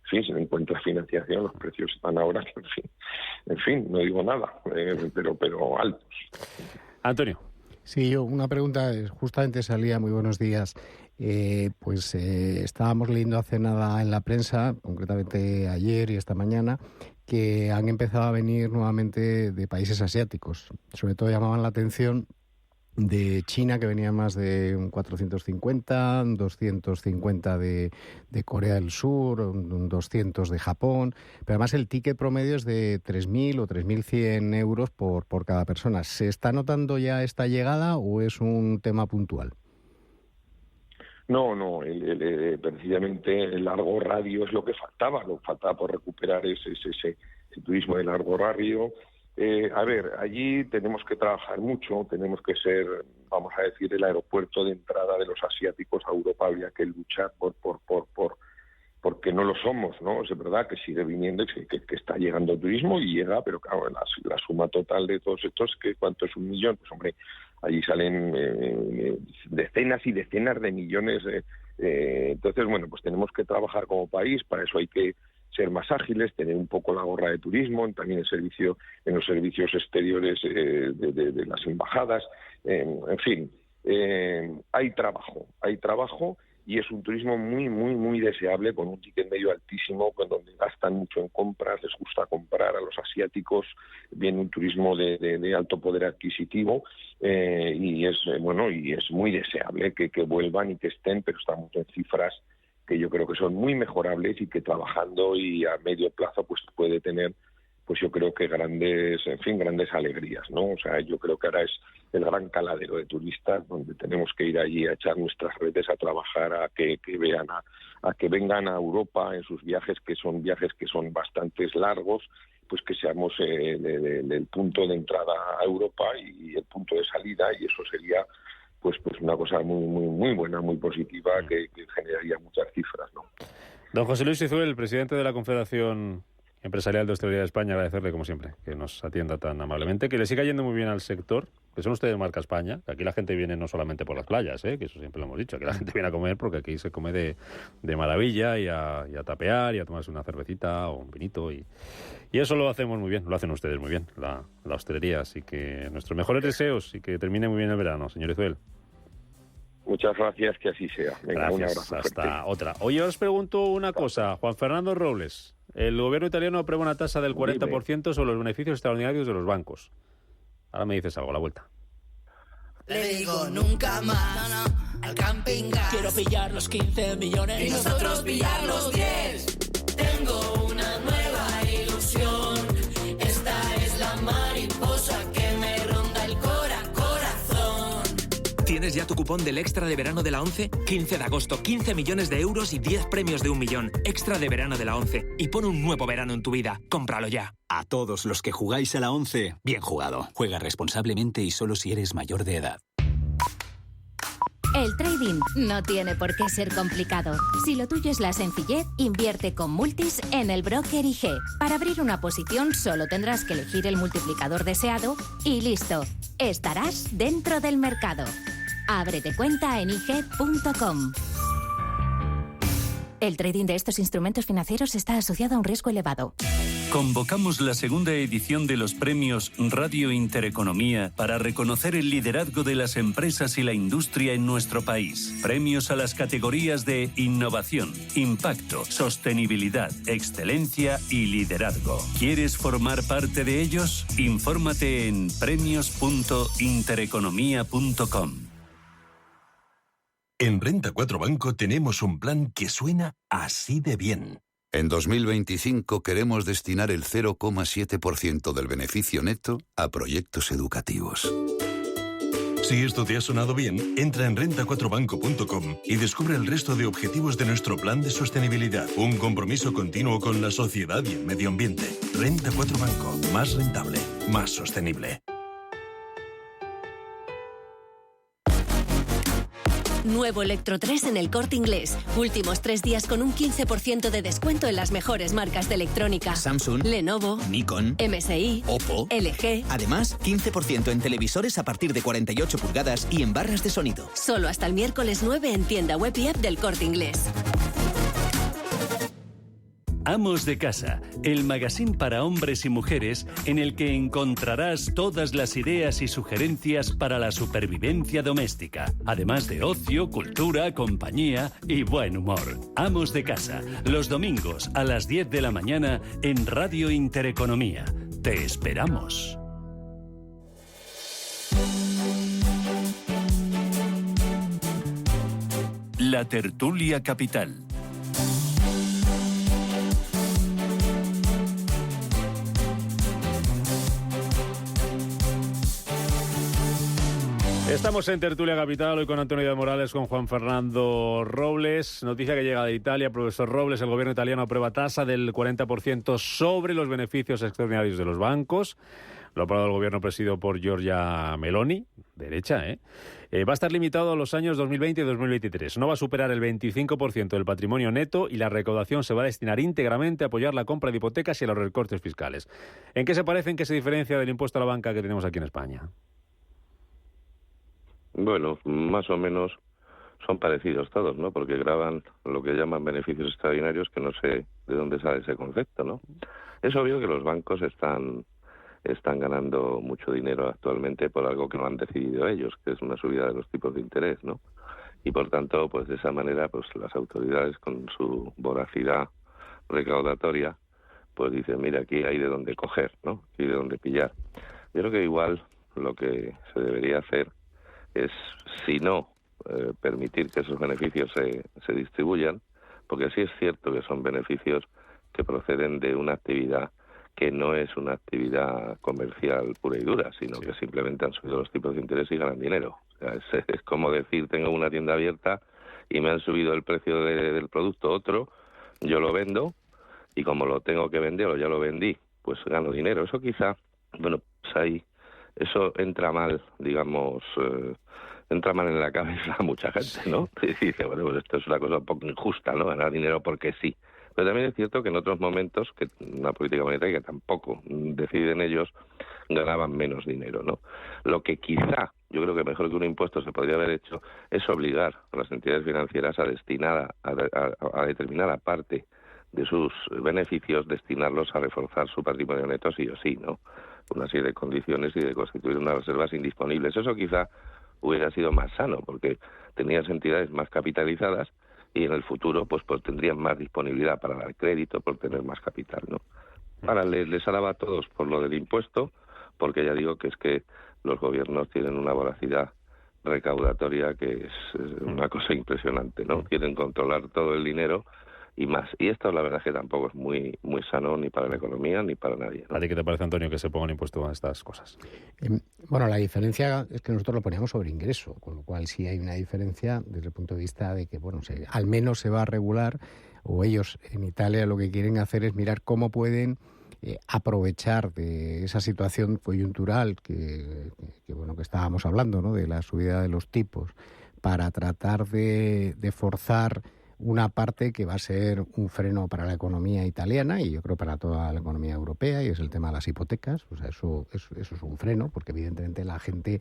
se encuentra financiación, los precios están ahora, en fin, no digo nada, pero altos. Antonio. Sí, yo una pregunta, justamente salía, muy buenos días, estábamos leyendo hace nada en la prensa, concretamente ayer y esta mañana, que han empezado a venir nuevamente de países asiáticos. Sobre todo llamaban la atención de China, que venía más de 450, 250 de Corea del Sur, 200 de Japón, pero además el ticket promedio es de 3.000 o 3.100 euros por cada persona. ¿Se está notando ya esta llegada o es un tema puntual? No, precisamente el largo radio es lo que faltaba por recuperar ese turismo de largo radio. Allí tenemos que trabajar mucho, tenemos que ser, vamos a decir, el aeropuerto de entrada de los asiáticos a Europa. Habría que luchar porque no lo somos, ¿no? Es verdad que sigue viniendo, que está llegando turismo y llega, pero claro, la suma total de todos estos, ¿cuánto es 1 millón? Pues hombre, allí salen decenas y decenas de millones. Entonces, bueno, pues tenemos que trabajar como país, para eso hay que ser más ágiles, tener un poco la gorra de turismo, también en los servicios exteriores de las embajadas, en fin, hay trabajo y es un turismo muy deseable, con un ticket medio altísimo, con donde gastan mucho en compras, les gusta comprar a los asiáticos, viene un turismo de alto poder adquisitivo y es muy deseable que vuelvan y que estén, pero estamos en cifras que yo creo que son muy mejorables y que trabajando y a medio plazo pues puede tener, pues yo creo que grandes alegrías, ¿no? O sea, yo creo que ahora es el gran caladero de turistas donde tenemos que ir allí a echar nuestras redes, a trabajar, a que vengan a Europa en sus viajes que son bastante largos, pues que seamos el punto de entrada a Europa y el punto de salida, y eso sería pues una cosa muy buena, muy positiva, que generaría muchas cifras, ¿no? Don José Luis Izuel, presidente de la Confederación Empresarial de Hostelería de España, agradecerle como siempre que nos atienda tan amablemente, que le siga yendo muy bien al sector, que son ustedes marca España, que aquí la gente viene no solamente por las playas, que eso siempre lo hemos dicho, que la gente viene a comer porque aquí se come de maravilla y a tapear y a tomarse una cervecita o un vinito y eso lo hacemos muy bien, lo hacen ustedes muy bien, la hostelería, así que nuestros mejores deseos y que termine muy bien el verano, señor Izuel. Muchas gracias, que así sea. Venga, un abrazo. Hasta fuerte. Otra. Oye, os pregunto una cosa, Juan Fernando Robles. El gobierno italiano aprueba una tasa del 40% sobre los beneficios extraordinarios de los bancos. Ahora me dices algo a la vuelta. Le digo nunca más, al camping gas. Quiero pillar los 15 millones y nosotros pillar los 10. Tengo una nueva ilusión. Esta es la mariposa que me ronda el corazón. ¿Tienes ya tu cupón del Extra de Verano de la ONCE? 15 de agosto, 15 millones de euros y 10 premios de 1 millón. Extra de Verano de la ONCE. Y pon un nuevo verano en tu vida. Cómpralo ya. A todos los que jugáis a la ONCE, bien jugado. Juega responsablemente y solo si eres mayor de edad. El trading no tiene por qué ser complicado. Si lo tuyo es la sencillez, invierte con Multis en el broker IG. Para abrir una posición solo tendrás que elegir el multiplicador deseado y listo. Estarás dentro del mercado. Ábrete cuenta en IG.com. El trading de estos instrumentos financieros está asociado a un riesgo elevado. Convocamos la segunda edición de los premios Radio Intereconomía para reconocer el liderazgo de las empresas y la industria en nuestro país. Premios a las categorías de innovación, impacto, sostenibilidad, excelencia y liderazgo. ¿Quieres formar parte de ellos? Infórmate en premios.intereconomía.com. En Renta 4 Banco tenemos un plan que suena así de bien. En 2025 queremos destinar el 0,7% del beneficio neto a proyectos educativos. Si esto te ha sonado bien, entra en renta4banco.com y descubre el resto de objetivos de nuestro plan de sostenibilidad. Un compromiso continuo con la sociedad y el medio ambiente. Renta 4 Banco. Más rentable, más sostenible. Nuevo Electro 3 en El Corte Inglés. Últimos 3 días con un 15% de descuento en las mejores marcas de electrónica. Samsung, Lenovo, Nikon, MSI, Oppo, LG. Además, 15% en televisores a partir de 48 pulgadas y en barras de sonido. Solo hasta el miércoles 9 en tienda web y app del Corte Inglés. Amos de Casa, el magazín para hombres y mujeres en el que encontrarás todas las ideas y sugerencias para la supervivencia doméstica, además de ocio, cultura, compañía y buen humor. Amos de Casa, los domingos a las 10 de la mañana en Radio Intereconomía. Te esperamos. La tertulia capital. Estamos en Tertulia Capital, hoy con Antonio de Morales, con Juan Fernando Robles. Noticia que llega de Italia. Profesor Robles, el gobierno italiano aprueba tasa del 40% sobre los beneficios extraordinarios de los bancos. Lo ha aprobado el gobierno presidido por Giorgia Meloni, derecha, va a estar limitado a los años 2020 y 2023. No va a superar el 25% del patrimonio neto y la recaudación se va a destinar íntegramente a apoyar la compra de hipotecas y a los recortes fiscales. ¿En qué se parece, en qué se diferencia del impuesto a la banca que tenemos aquí en España? Bueno, más o menos son parecidos todos, ¿no? Porque graban lo que llaman beneficios extraordinarios, que no sé de dónde sale ese concepto, ¿no? Es obvio que los bancos están ganando mucho dinero actualmente por algo que no han decidido ellos, que es una subida de los tipos de interés, ¿no? Y por tanto, pues de esa manera, pues las autoridades con su voracidad recaudatoria, pues dicen, mira, aquí hay de dónde coger, ¿no? Aquí hay de dónde pillar. Yo creo que igual lo que se debería hacer es, si no, permitir que esos beneficios se distribuyan, porque sí es cierto que son beneficios que proceden de una actividad que no es una actividad comercial pura y dura, sino que simplemente han subido los tipos de interés y ganan dinero. O sea, es como decir, tengo una tienda abierta y me han subido el precio del producto otro, yo lo vendo y como lo tengo que vender o ya lo vendí, pues gano dinero. Eso quizá, bueno, pues ahí eso entra mal, digamos, entra mal en la cabeza a mucha gente, ¿no? Y dice, bueno, pues esto es una cosa un poco injusta, ¿no? Ganar dinero porque sí. Pero también es cierto que en otros momentos, que una política monetaria que tampoco deciden ellos, ganaban menos dinero, ¿no? Lo que quizá, yo creo que mejor que un impuesto se podría haber hecho, es obligar a las entidades financieras a destinar a determinada parte de sus beneficios, destinarlos a reforzar su patrimonio neto sí o sí, ¿no? Una serie de condiciones y de constituir unas reservas indisponibles. Eso quizá hubiera sido más sano, porque tenías entidades más capitalizadas y en el futuro pues tendrían más disponibilidad para dar crédito, por tener más capital, ¿no? Ahora les alaba a todos por lo del impuesto, porque ya digo que es que los gobiernos tienen una voracidad recaudatoria que es una cosa impresionante, ¿no? Quieren controlar todo el dinero y más. Y esto la verdad es que tampoco es muy sano ni para la economía ni para nadie, ¿no? ¿A ti qué te parece, Antonio, que se pongan impuestos a estas cosas? Bueno, la diferencia es que nosotros lo poníamos sobre ingreso, con lo cual sí hay una diferencia desde el punto de vista de que, bueno, al menos se va a regular, o ellos en Italia lo que quieren hacer es mirar cómo pueden aprovechar de esa situación coyuntural que estábamos hablando, ¿no? De la subida de los tipos, para tratar de forzar una parte que va a ser un freno para la economía italiana y yo creo para toda la economía europea, y es el tema de las hipotecas. O sea, eso es un freno, porque evidentemente la gente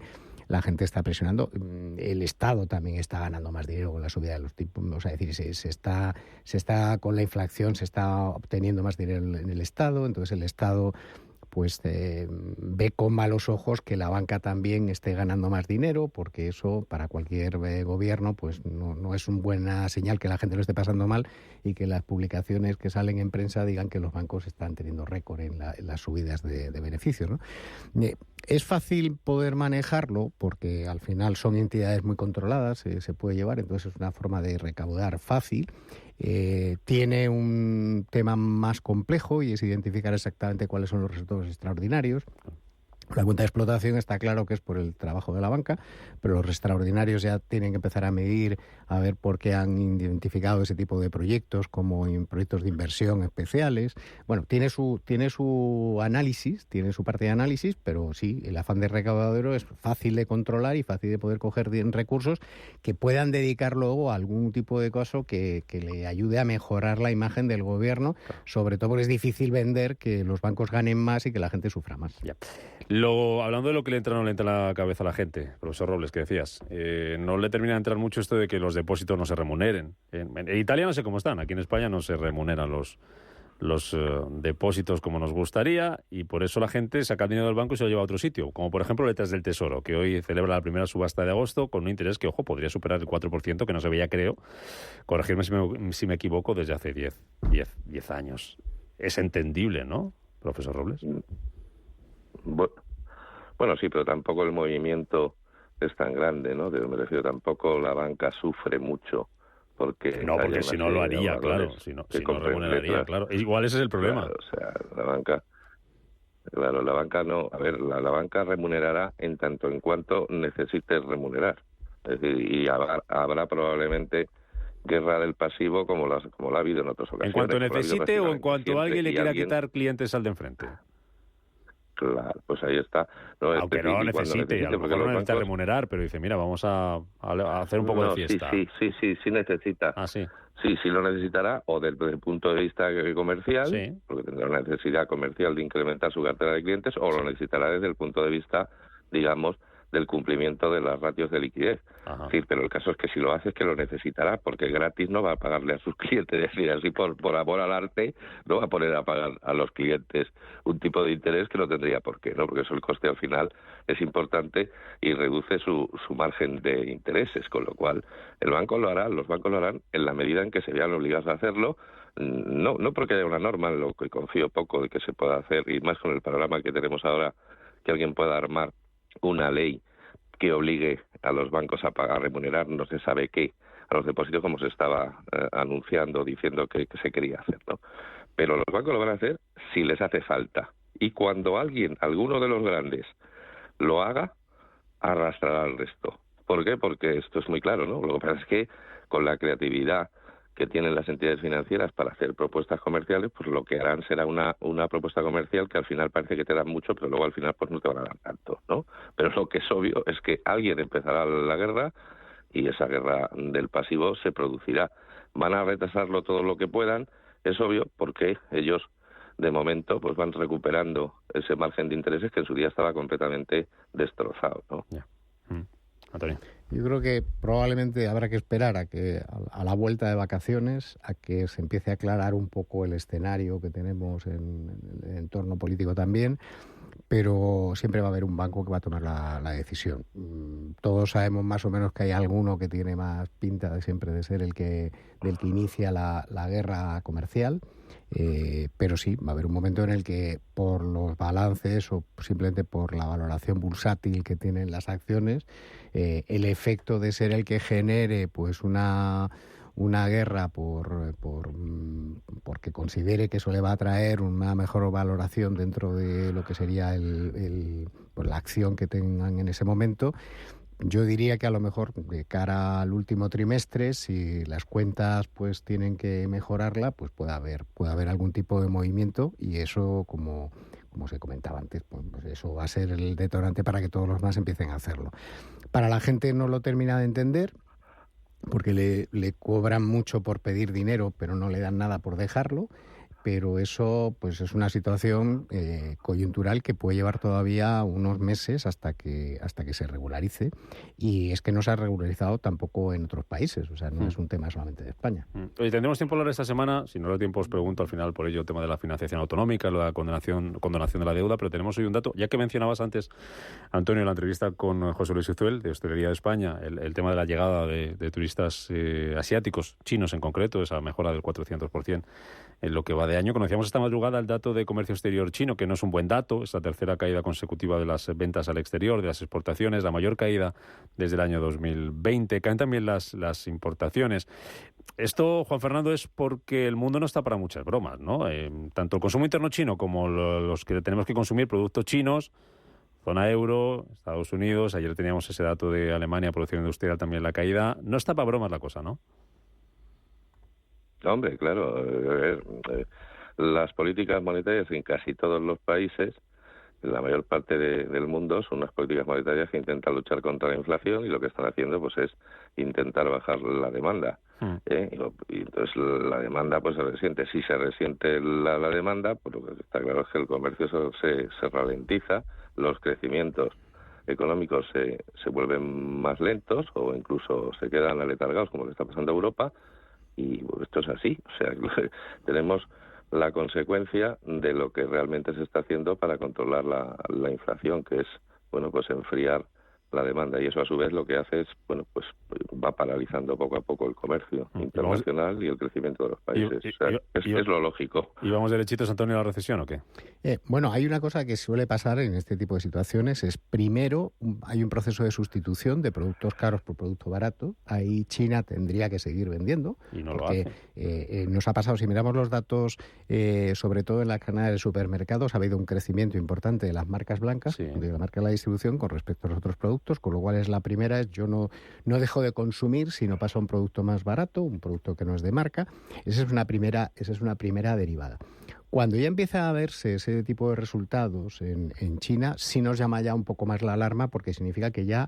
está presionando. El Estado también está ganando más dinero con la subida de los tipos. O sea, es decir, se está con la inflación, se está obteniendo más dinero en el Estado, entonces el Estado pues ve con malos ojos que la banca también esté ganando más dinero, porque eso para cualquier gobierno pues no es una buena señal que la gente lo esté pasando mal y que las publicaciones que salen en prensa digan que los bancos están teniendo récord en las subidas de beneficios, ¿no? Es fácil poder manejarlo porque al final son entidades muy controladas, se puede llevar, entonces es una forma de recaudar fácil. Tiene un tema más complejo y es identificar exactamente cuáles son los resultados extraordinarios. La cuenta de explotación está claro que es por el trabajo de la banca, pero los extraordinarios ya tienen que empezar a medir, a ver por qué han identificado ese tipo de proyectos como proyectos de inversión especiales. Bueno, tiene su análisis, tiene su parte de análisis, pero sí, el afán de recaudadero es fácil de controlar y fácil de poder coger recursos que puedan dedicar luego a algún tipo de caso que le ayude a mejorar la imagen del gobierno, sobre todo porque es difícil vender que los bancos ganen más y que la gente sufra más. Ya. Hablando de lo que le entra o no le entra a la cabeza a la gente, profesor Robles, que decías, no le termina de entrar mucho esto de que los depósitos no se remuneren. En Italia no sé cómo están, aquí en España no se remuneran los depósitos como nos gustaría y por eso la gente saca el dinero del banco y se lo lleva a otro sitio, como por ejemplo Letras del Tesoro, que hoy celebra la primera subasta de agosto con un interés que, ojo, podría superar el 4%, que no se veía, creo, corregirme si me equivoco, desde hace 10 años. Es entendible, ¿no, profesor Robles? Bueno, sí, pero tampoco el movimiento es tan grande, ¿no? Me refiero, tampoco la banca sufre mucho porque si no lo haría, claro, si no remuneraría, claro. Igual ese es el problema. Claro, o sea, la banca no, a ver, la banca remunerará en tanto en cuanto necesite remunerar. Es decir, y habrá probablemente guerra del pasivo como la ha habido en otras ocasiones. ¿En cuanto necesite o en cuanto alguien le quiera quitar clientes al de enfrente? Claro, pues ahí está. No, aunque no necesite, a lo mejor no necesita remunerar, pero dice, mira, vamos a hacer un poco de fiesta. Sí necesita. Ah, sí. Sí lo necesitará, o desde el punto de vista comercial, porque tendrá una necesidad comercial de incrementar su cartera de clientes, o lo necesitará desde el punto de vista, digamos, del cumplimiento de las ratios de liquidez. Ajá. Es decir, pero el caso es que si lo hace es que lo necesitará, porque gratis no va a pagarle a sus clientes. Es decir, así por amor al arte no va a poner a pagar a los clientes un tipo de interés que no tendría por qué, ¿no? Porque eso, el coste al final es importante y reduce su margen de intereses, con lo cual los bancos lo harán en la medida en que se vean obligados a hacerlo. No porque haya una norma, en lo que confío poco de que se pueda hacer, y más con el panorama que tenemos ahora, que alguien pueda armar una ley que obligue a los bancos a pagar, a remunerar, no se sabe qué, a los depósitos, como se estaba anunciando, diciendo que se quería hacer, ¿no? Pero los bancos lo van a hacer si les hace falta. Y cuando alguno de los grandes, lo haga, arrastrará al resto. ¿Por qué? Porque esto es muy claro, ¿no? Lo que pasa es que con la creatividad que tienen las entidades financieras para hacer propuestas comerciales, pues lo que harán será una propuesta comercial que al final parece que te dan mucho, pero luego al final pues no te van a dar tanto, ¿no? Pero lo que es obvio es que alguien empezará la guerra y esa guerra del pasivo se producirá. Van a retrasarlo todo lo que puedan, es obvio, porque ellos de momento pues van recuperando ese margen de intereses que en su día estaba completamente destrozado, ¿no? Yeah. Antonio. Yo creo que probablemente habrá que esperar a la vuelta de vacaciones, a que se empiece a aclarar un poco el escenario que tenemos en el entorno político también, pero siempre va a haber un banco que va a tomar la decisión. Todos sabemos más o menos que hay alguno que tiene más pinta de siempre de ser del que inicia la guerra comercial, pero sí, va a haber un momento en el que por los balances o simplemente por la valoración bursátil que tienen las acciones, el efecto de ser el que genere pues una guerra porque considere que eso le va a traer una mejor valoración dentro de lo que sería pues la acción que tengan en ese momento. Yo diría que a lo mejor de cara al último trimestre, si las cuentas pues tienen que mejorarla, pues puede haber algún tipo de movimiento, y eso, como se comentaba antes, pues eso va a ser el detonante para que todos los demás empiecen a hacerlo. Para la gente no lo termina de entender, porque le cobran mucho por pedir dinero, pero no le dan nada por dejarlo. Pero eso pues es una situación coyuntural que puede llevar todavía unos meses hasta que se regularice, y es que no se ha regularizado tampoco en otros países, o sea, no es un tema solamente de España. Oye, tendremos tiempo a hablar esta semana, si no lo tiempo os pregunto al final por ello el tema de la financiación autonómica, la condonación de la deuda, pero tenemos hoy un dato, ya que mencionabas antes, Antonio, en la entrevista con José Luis Uzuel de Hostelería de España, el tema de la llegada de turistas asiáticos, chinos en concreto, esa mejora del 400% en lo que va de año. Conocíamos esta madrugada el dato de comercio exterior chino, que no es un buen dato, es la tercera caída consecutiva de las ventas al exterior, de las exportaciones, la mayor caída desde el año 2020. Caen también las importaciones. Esto, Juan Fernando, es porque el mundo no está para muchas bromas, ¿no? Tanto el consumo interno chino como los que tenemos que consumir productos chinos, zona euro, Estados Unidos, ayer teníamos ese dato de Alemania, producción industrial, también la caída. No está para bromas la cosa, ¿no? Hombre, claro, las políticas monetarias en casi todos los países, en la mayor parte del mundo, son unas políticas monetarias que intentan luchar contra la inflación, y lo que están haciendo pues es intentar bajar la demanda. Y entonces la demanda pues se resiente. Si se resiente la demanda, pues lo que está claro es que el comercio se ralentiza, los crecimientos económicos se vuelven más lentos o incluso se quedan aletargados, como le está pasando a Europa. Y esto es así, o sea, tenemos la consecuencia de lo que realmente se está haciendo para controlar la inflación, que es, bueno, pues enfriar la demanda, y eso a su vez lo que hace es, bueno, pues va paralizando poco a poco el comercio internacional y el crecimiento de los países. Es lo lógico. ¿Y vamos derechitos, Antonio, a la recesión o qué? Bueno, hay una cosa que suele pasar en este tipo de situaciones, es primero hay un proceso de sustitución de productos caros por producto barato. Ahí China tendría que seguir vendiendo, y no porque lo hace. Nos ha pasado, si miramos los datos, sobre todo en las cadenas de supermercados, ha habido un crecimiento importante de las marcas blancas, de la marca de la distribución con respecto a los otros productos, con lo cual es la primera, yo no dejo de consumir, sino paso a un producto más barato, un producto que no es de marca. Esa es una primera derivada. Cuando ya empieza a verse ese tipo de resultados en China, sí nos llama ya un poco más la alarma, porque significa que ya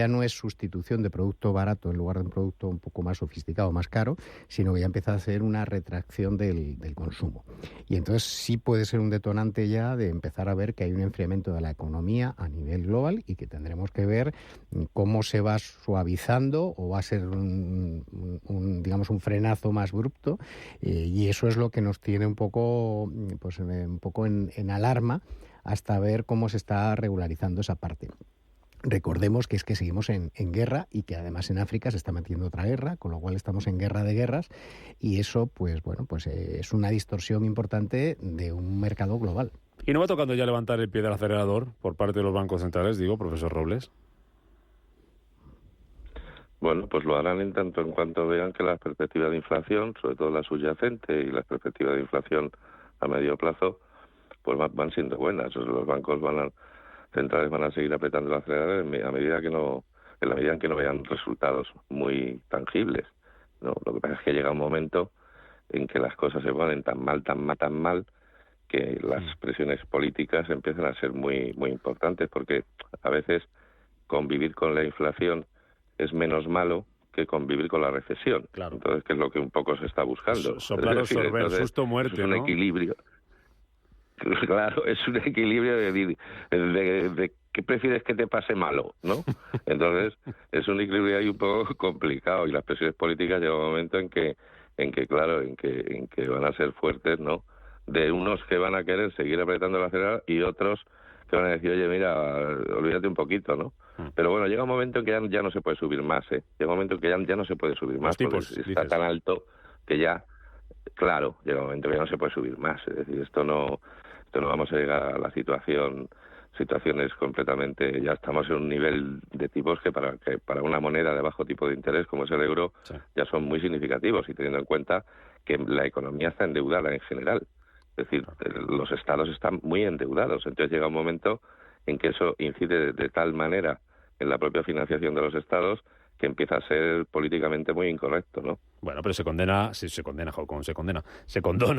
no es sustitución de producto barato en lugar de un producto un poco más sofisticado, más caro, sino que ya empieza a ser una retracción del consumo. Y entonces sí puede ser un detonante ya de empezar a ver que hay un enfriamiento de la economía a nivel global, y que tendremos que ver cómo se va suavizando, o va a ser digamos un frenazo más abrupto, y eso es lo que nos tiene un poco en alarma hasta ver cómo se está regularizando esa parte. Recordemos que seguimos en guerra, y que además en África se está metiendo otra guerra, con lo cual estamos en guerra de guerras, y eso es una distorsión importante de un mercado global. ¿Y no va tocando ya levantar el pie del acelerador por parte de los bancos centrales, profesor Robles? Bueno, pues lo harán en tanto en cuanto vean que las perspectivas de inflación, sobre todo la subyacente y las perspectivas de inflación a medio plazo, pues van siendo buenas. Los bancos centrales van a seguir apretando el acelerador en la medida en que no vean resultados muy tangibles, ¿no? Lo que pasa es que llega un momento en que las cosas se ponen tan mal, que las presiones políticas empiezan a ser muy, muy importantes, porque a veces convivir con la inflación es menos malo que convivir con la recesión. Claro. Entonces, que es lo que un poco se está buscando. Soplar o sorber, susto, muerte, es un equilibrio. Claro, es un equilibrio de ¿qué prefieres que te pase malo, no? Entonces, es un equilibrio ahí un poco complicado, y las presiones políticas llega un momento en que van a ser fuertes, ¿no? De unos que van a querer seguir apretando el acelerador y otros te van a decir, oye, mira, olvídate un poquito, ¿no? Pero bueno, llega un momento en que ya no se puede subir más, ¿eh? Llega un momento en que ya no se puede subir más, tipos, porque está dices. tan alto que ya, claro, llega un momento que ya no se puede subir más. Es decir, esto no vamos a llegar a la situaciones completamente, ya estamos en un nivel de tipos que para una moneda de bajo tipo de interés como es el euro, ya son muy significativos, y teniendo en cuenta que la economía está endeudada en general. Es decir, los estados están muy endeudados. Entonces llega un momento en que eso incide de tal manera en la propia financiación de los estados que empieza a ser políticamente muy incorrecto, ¿no? Bueno, pero se condona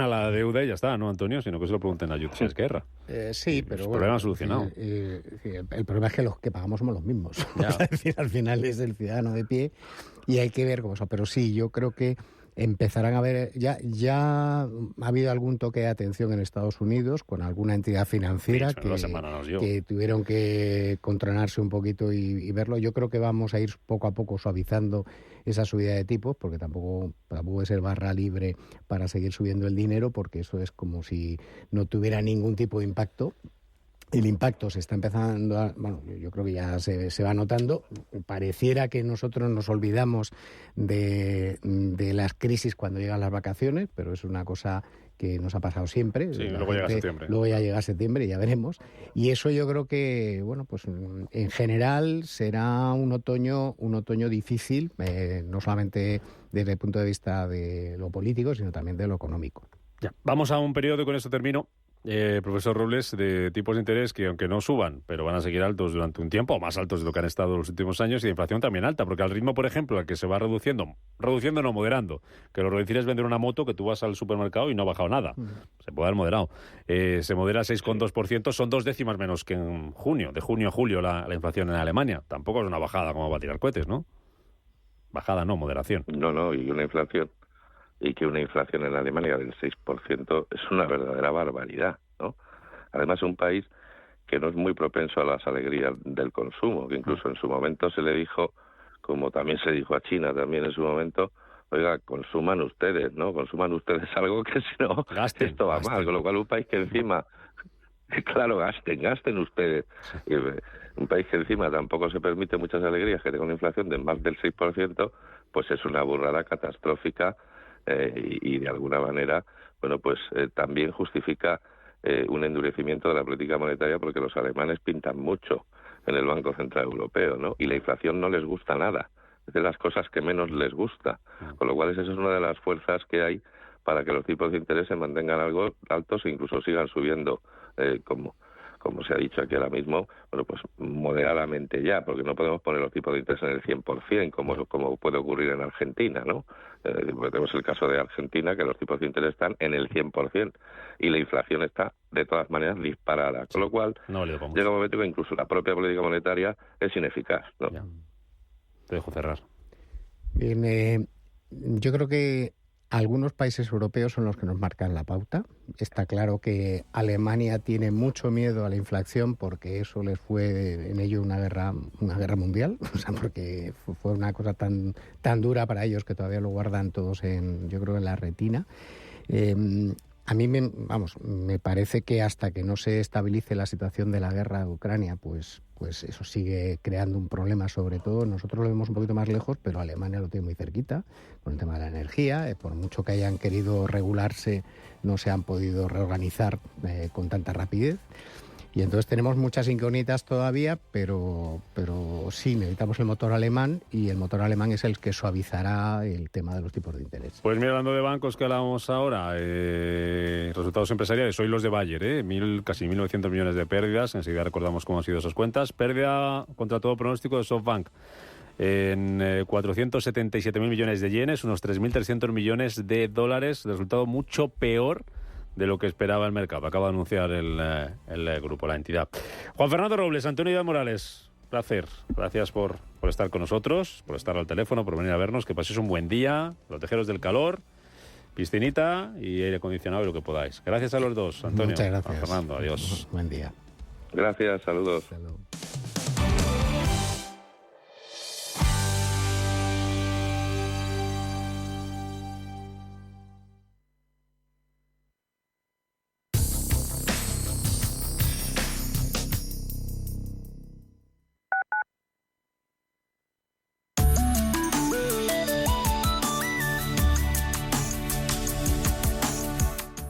la deuda y ya está, ¿no, Antonio? Sino que se lo pregunten a Jutsi Esquerra. Sí, pero el bueno, problema solucionado. El problema es que los que pagamos somos los mismos. Es decir, al final es el ciudadano de pie y hay que ver cómo eso. Pero sí, yo creo que empezarán a ver, ya ha habido algún toque de atención en Estados Unidos con alguna entidad financiera que tuvieron que controlarse un poquito y verlo. Yo creo que vamos a ir poco a poco suavizando esa subida de tipos, porque tampoco puede ser barra libre para seguir subiendo el dinero, porque eso es como si no tuviera ningún tipo de impacto. El impacto se está empezando yo creo que ya se va notando. Pareciera que nosotros nos olvidamos de las crisis cuando llegan las vacaciones, pero es una cosa que nos ha pasado siempre. Sí, luego llega septiembre. Luego ya llega septiembre y ya veremos. Y eso yo creo que, bueno, pues en general será un otoño difícil, no solamente desde el punto de vista de lo político, sino también de lo económico. Ya. Vamos a un periodo, y con esto termino. Profesor Robles, de tipos de interés que aunque no suban, pero van a seguir altos durante un tiempo, o más altos de lo que han estado los últimos años, y de inflación también alta, porque al ritmo, por ejemplo, al que se va reduciendo no, moderando, que lo reducir es vender una moto que tú vas al supermercado y no ha bajado nada, se puede haber moderado, se modera 6,2%, son 2 décimas menos que en junio, de junio a julio la inflación en Alemania, tampoco es una bajada como va a tirar cohetes, ¿no? Bajada no, moderación. No, y una inflación en Alemania del 6% es una verdadera barbaridad, ¿no? Además, un país que no es muy propenso a las alegrías del consumo, que incluso en su momento se le dijo, como también se dijo a China también en su momento, oiga, consuman ustedes, ¿no? Consuman ustedes algo que si no, esto va mal. Con lo cual, un país que encima, claro, gasten ustedes. Y un país que encima tampoco se permite muchas alegrías, que tenga una inflación de más del 6%, pues es una burrada catastrófica. Y de alguna manera, bueno, pues también justifica un endurecimiento de la política monetaria, porque los alemanes pintan mucho en el Banco Central Europeo, ¿no? Y la inflación no les gusta nada, es de las cosas que menos les gusta, con lo cual esa es una de las fuerzas que hay para que los tipos de interés se mantengan algo altos e incluso sigan subiendo, como se ha dicho aquí ahora mismo, bueno, pues moderadamente ya, porque no podemos poner los tipos de interés en el 100%, como puede ocurrir en Argentina, ¿no? Tenemos el caso de Argentina, que los tipos de interés están en el 100%, y la inflación está, de todas maneras, disparada, con lo cual llega un momento que incluso la propia política monetaria es ineficaz, ¿no? Ya. Te dejo cerrar. Bien, yo creo que algunos países europeos son los que nos marcan la pauta. Está claro que Alemania tiene mucho miedo a la inflación, porque eso les fue en ello una guerra mundial, o sea, porque fue una cosa tan dura para ellos que todavía lo guardan todos yo creo, en la retina. A mí me parece que hasta que no se estabilice la situación de la guerra de Ucrania, pues eso sigue creando un problema. Sobre todo nosotros lo vemos un poquito más lejos, pero Alemania lo tiene muy cerquita con el tema de la energía. Por mucho que hayan querido regularse, no se han podido reorganizar con tanta rapidez. Y entonces tenemos muchas incógnitas todavía, pero sí necesitamos el motor alemán, y el motor alemán es el que suavizará el tema de los tipos de interés. Pues mira, hablando de bancos que hablábamos ahora, resultados empresariales, hoy los de Bayer, casi 1.900 millones de pérdidas, enseguida recordamos cómo han sido esas cuentas. Pérdida contra todo pronóstico de SoftBank en 477.000 millones de yenes, unos 3.300 millones de dólares, resultado mucho peor de lo que esperaba el mercado. Acaba de anunciar el grupo, la entidad. Juan Fernando Robles, Antonio Iván Morales, placer. Gracias por estar con nosotros, por estar al teléfono, por venir a vernos. Que paséis un buen día, protegeros del calor, piscinita y aire acondicionado y lo que podáis. Gracias a los dos, Antonio. Muchas gracias. Juan Fernando, adiós. Buen día. Gracias, saludos.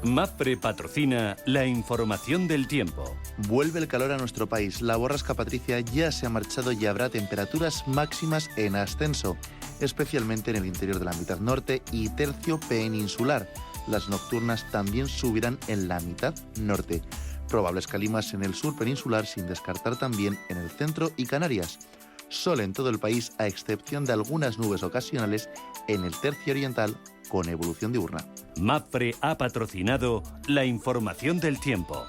Mapfre patrocina la información del tiempo. Vuelve el calor a nuestro país. La borrasca Patricia ya se ha marchado y habrá temperaturas máximas en ascenso, especialmente en el interior de la mitad norte y tercio peninsular. Las nocturnas también subirán en la mitad norte. Probables calimas en el sur peninsular, sin descartar también en el centro y Canarias. Sol en todo el país, a excepción de algunas nubes ocasionales en el tercio oriental con evolución diurna. Mapfre ha patrocinado la información del tiempo.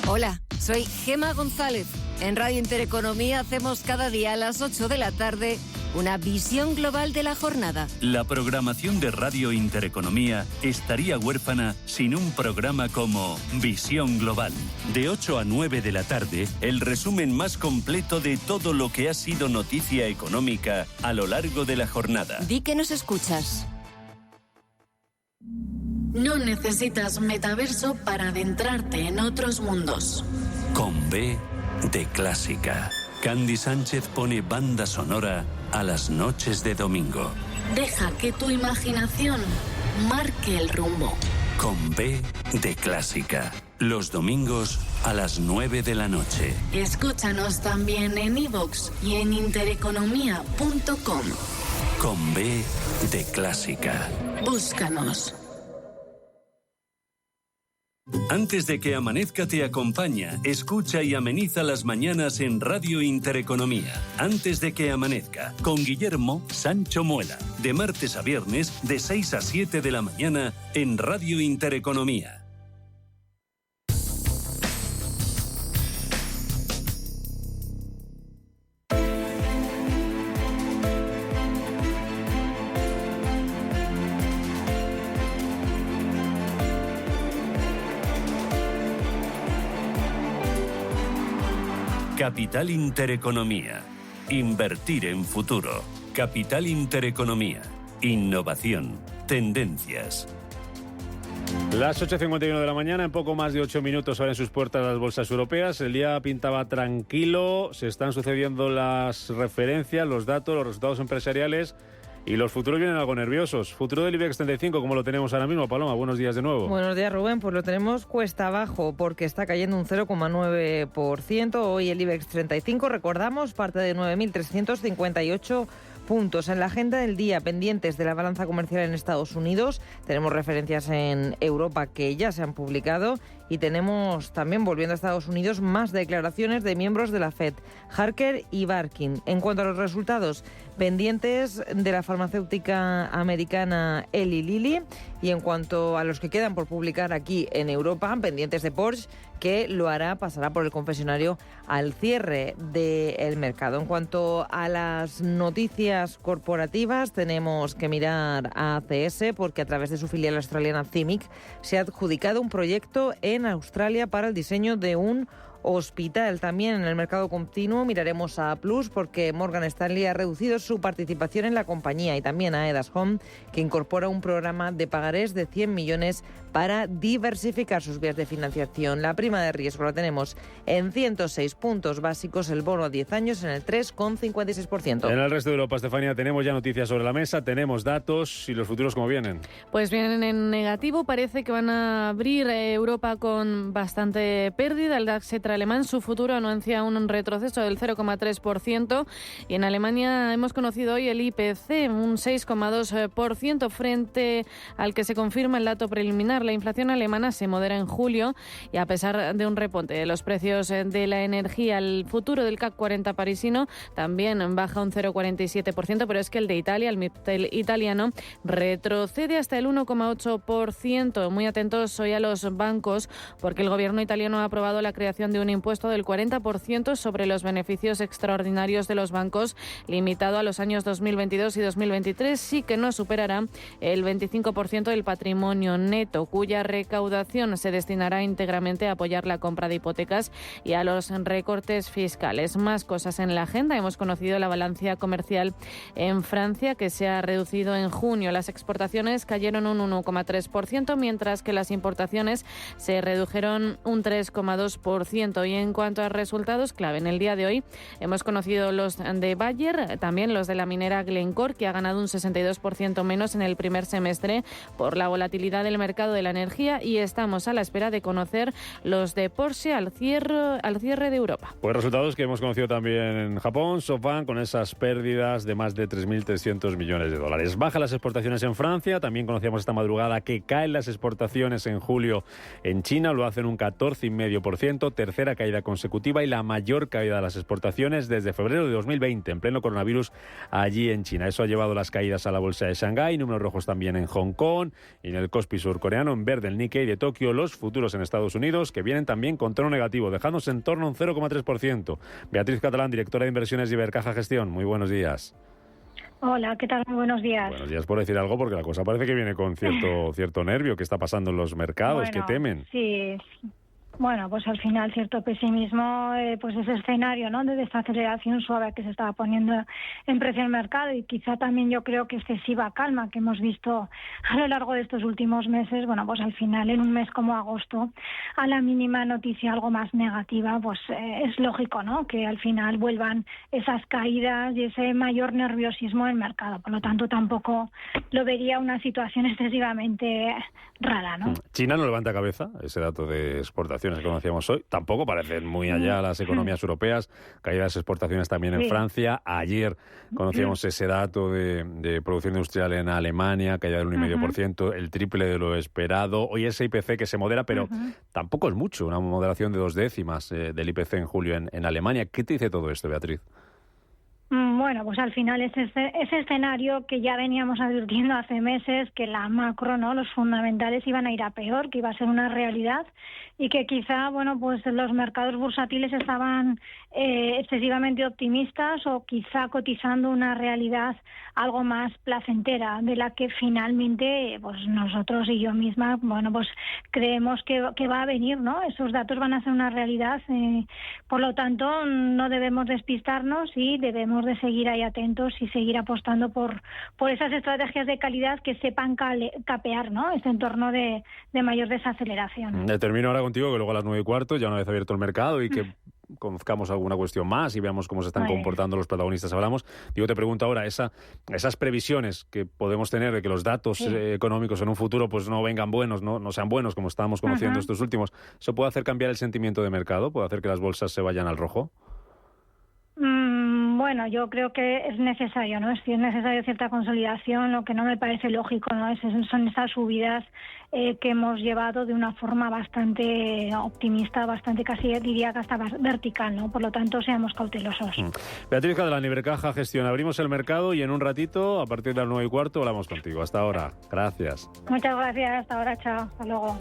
Hola, soy Gema González. En Radio Intereconomía hacemos cada día a las 8 de la tarde una visión global de la jornada. La programación de Radio Intereconomía estaría huérfana sin un programa como Visión Global. De 8 a 9 de la tarde, el resumen más completo de todo lo que ha sido noticia económica a lo largo de la jornada. Di que nos escuchas. No necesitas metaverso para adentrarte en otros mundos. Con B de Clásica. Candy Sánchez pone banda sonora a las noches de domingo. Deja que tu imaginación marque el rumbo. Con B de Clásica. Los domingos a las 9 de la noche. Escúchanos también en iVoox y en intereconomía.com. Con B de Clásica. Búscanos. Antes de que amanezca te acompaña, escucha y ameniza las mañanas en Radio Intereconomía. Antes de que amanezca, con Guillermo Sancho Muela. De martes a viernes, de 6 a 7 de la mañana, en Radio Intereconomía. Capital Intereconomía. Invertir en futuro. Capital Intereconomía. Innovación. Tendencias. Las 8:51 de la mañana, en poco más de 8 minutos abren sus puertas las bolsas europeas. El día pintaba tranquilo, se están sucediendo las referencias, los datos, los resultados empresariales y los futuros vienen algo nerviosos. Futuro del IBEX 35, ¿cómo lo tenemos ahora mismo? Paloma, buenos días de nuevo. Buenos días, Rubén. Pues lo tenemos cuesta abajo porque está cayendo un 0,9%. Hoy el IBEX 35, recordamos, parte de 9.358 puntos. En la agenda del día, pendientes de la balanza comercial en Estados Unidos, tenemos referencias en Europa que ya se han publicado y tenemos también, volviendo a Estados Unidos, más declaraciones de miembros de la FED, Harker y Barkin. En cuanto a los resultados, pendientes de la farmacéutica americana Eli Lilly, y en cuanto a los que quedan por publicar aquí en Europa, pendientes de Porsche, que lo hará, pasará por el confesionario al cierre del mercado. En cuanto a las noticias corporativas, tenemos que mirar a ACS porque a través de su filial australiana CIMIC se ha adjudicado un proyecto en Australia para el diseño de un hospital. También en el mercado continuo miraremos a Plus porque Morgan Stanley ha reducido su participación en la compañía, y también a Edas Home, que incorpora un programa de pagarés de 100 millones para diversificar sus vías de financiación. La prima de riesgo la tenemos en 106 puntos básicos, el bono a 10 años en el 3,56%. En el resto de Europa, Estefanía, tenemos ya noticias sobre la mesa, tenemos datos y los futuros cómo vienen. Pues vienen en negativo, parece que van a abrir Europa con bastante pérdida. El DAX alemán, su futuro anuncia un retroceso del 0,3%, y en Alemania hemos conocido hoy el IPC, un 6,2% frente al que se confirma el dato preliminar. La inflación alemana se modera en julio y a pesar de un repunte de los precios de la energía, el futuro del CAC 40 parisino también baja un 0,47%, pero es que el de Italia, el MIPTEL italiano, retrocede hasta el 1,8%. Muy atentos hoy a los bancos porque el gobierno italiano ha aprobado la creación de un impuesto del 40% sobre los beneficios extraordinarios de los bancos, limitado a los años 2022 y 2023, sí que no superará el 25% del patrimonio neto, cuya recaudación se destinará íntegramente a apoyar la compra de hipotecas y a los recortes fiscales. Más cosas en la agenda. Hemos conocido la balanza comercial en Francia, que se ha reducido en junio. Las exportaciones cayeron un 1,3%, mientras que las importaciones se redujeron un 3,2%. 0,5%. Y en cuanto a resultados clave, en el día de hoy hemos conocido los de Bayer, también los de la minera Glencore, que ha ganado un 62% menos en el primer semestre por la volatilidad del mercado de la energía, y estamos a la espera de conocer los de Porsche al cierre de Europa. Pues resultados que hemos conocido también en Japón, SoftBank, con esas pérdidas de más de 3.300 millones de dólares. Bajan las exportaciones en Francia, también conocíamos esta madrugada que caen las exportaciones en julio en China, lo hacen un 14,5%, tercera caída consecutiva y la mayor caída de las exportaciones desde febrero de 2020, en pleno coronavirus allí en China. Eso ha llevado las caídas a la bolsa de Shanghái, números rojos también en Hong Kong y en el Kospi surcoreano, en verde el Nikkei de Tokio, los futuros en Estados Unidos, que vienen también con tono negativo, dejándose en torno a un 0,3%. Beatriz Catalán, directora de inversiones de Ibercaja Gestión, muy buenos días. Hola, ¿qué tal? Muy buenos días. Buenos días, por decir algo, porque la cosa parece que viene con cierto nervio. ¿Qué está pasando en los mercados? ¿Qué temen? Sí. Bueno, pues al final cierto pesimismo, pues ese escenario, ¿no?, de desaceleración suave que se estaba poniendo en precio del mercado, y quizá también yo creo que excesiva calma que hemos visto a lo largo de estos últimos meses. Bueno, pues al final en un mes como agosto, a la mínima noticia algo más negativa, pues es lógico, ¿no?, que al final vuelvan esas caídas y ese mayor nerviosismo en el mercado. Por lo tanto, tampoco lo vería una situación excesivamente rara, ¿no? China no levanta cabeza, ese dato de exportación que conocíamos hoy, tampoco parecen muy allá las economías europeas, caídas de las exportaciones también en Francia. Ayer conocíamos ese dato de producción industrial en Alemania, caída del 1,5%, el triple de lo esperado. Hoy ese IPC que se modera, pero tampoco es mucho, una moderación de 2 décimas del IPC en julio en Alemania. ¿Qué te dice todo esto, Beatriz? Bueno, pues al final ese escenario que ya veníamos advirtiendo hace meses, que la macro, ¿no?, los fundamentales iban a ir a peor, que iba a ser una realidad, y que quizá, bueno, pues los mercados bursátiles estaban excesivamente optimistas, o quizá cotizando una realidad algo más placentera, de la que finalmente pues nosotros y yo misma, bueno, pues creemos que va a venir, ¿no? Esos datos van a ser una realidad, por lo tanto no debemos despistarnos y debemos de seguir ahí atentos y seguir apostando por esas estrategias de calidad que sepan capear, ¿no?, este entorno de mayor desaceleración. Termino ahora contigo, que luego a las 9:15, ya una vez abierto el mercado y que conozcamos alguna cuestión más y veamos cómo se están comportando los protagonistas, hablamos. Digo, te pregunto ahora, esas previsiones que podemos tener de que los datos económicos en un futuro pues no vengan buenos, no sean buenos como estábamos conociendo estos últimos, ¿eso puede hacer cambiar el sentimiento de mercado? ¿Puede hacer que las bolsas se vayan al rojo? Bueno, yo creo que es necesario, ¿no? Si es necesario cierta consolidación, lo que no me parece lógico, ¿no?, son esas subidas que hemos llevado de una forma bastante optimista, bastante casi diría que hasta vertical, ¿no? Por lo tanto, seamos cautelosos. Beatriz Catalán, Ibercaja Gestión. Abrimos el mercado y en un ratito, a partir de las 9:15, hablamos contigo. Hasta ahora. Gracias. Muchas gracias. Hasta ahora. Chao. Hasta luego.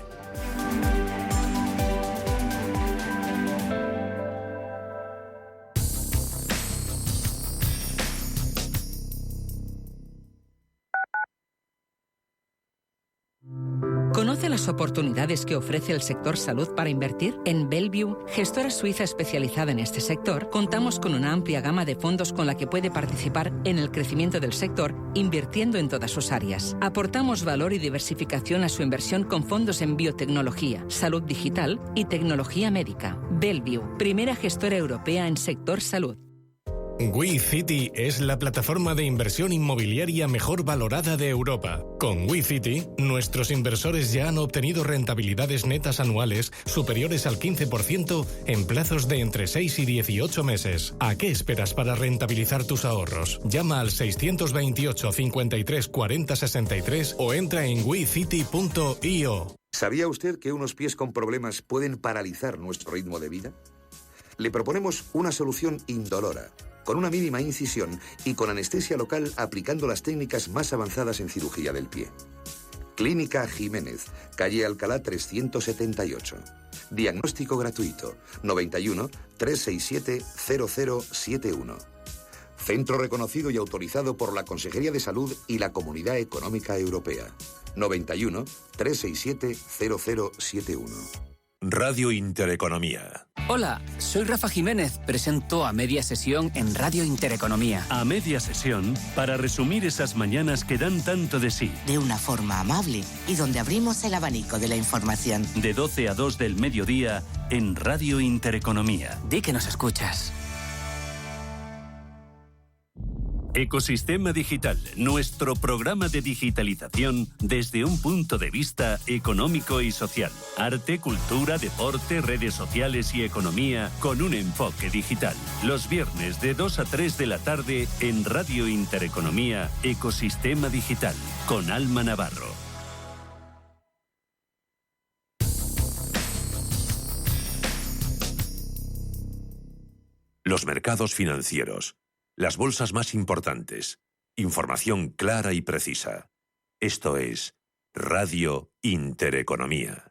¿Conoce las oportunidades que ofrece el sector salud para invertir? En Bellevue, gestora suiza especializada en este sector, contamos con una amplia gama de fondos con la que puede participar en el crecimiento del sector, invirtiendo en todas sus áreas. Aportamos valor y diversificación a su inversión con fondos en biotecnología, salud digital y tecnología médica. Bellevue, primera gestora europea en sector salud. WeCity es la plataforma de inversión inmobiliaria mejor valorada de Europa. Con WeCity, nuestros inversores ya han obtenido rentabilidades netas anuales superiores al 15% en plazos de entre 6 y 18 meses. ¿A qué esperas para rentabilizar tus ahorros? Llama al 628 53 40 63 o entra en wecity.io. ¿Sabía usted que unos pies con problemas pueden paralizar nuestro ritmo de vida? Le proponemos una solución indolora, con una mínima incisión y con anestesia local aplicando las técnicas más avanzadas en cirugía del pie. Clínica Jiménez, calle Alcalá 378. Diagnóstico gratuito, 91 367 0071. Centro reconocido y autorizado por la Consejería de Salud y la Comunidad Económica Europea. 91 367 0071. Radio Intereconomía. Hola, soy Rafa Jiménez, presento A Media Sesión en Radio Intereconomía. A Media Sesión, para resumir esas mañanas que dan tanto de sí. De una forma amable y donde abrimos el abanico de la información. De 12 a 2 del mediodía en Radio Intereconomía. Di que nos escuchas. Ecosistema Digital, nuestro programa de digitalización desde un punto de vista económico y social. Arte, cultura, deporte, redes sociales y economía con un enfoque digital. Los viernes de 2 a 3 de la tarde en Radio Intereconomía, Ecosistema Digital, con Alma Navarro. Los mercados financieros. Las bolsas más importantes. Información clara y precisa. Esto es Radio Intereconomía.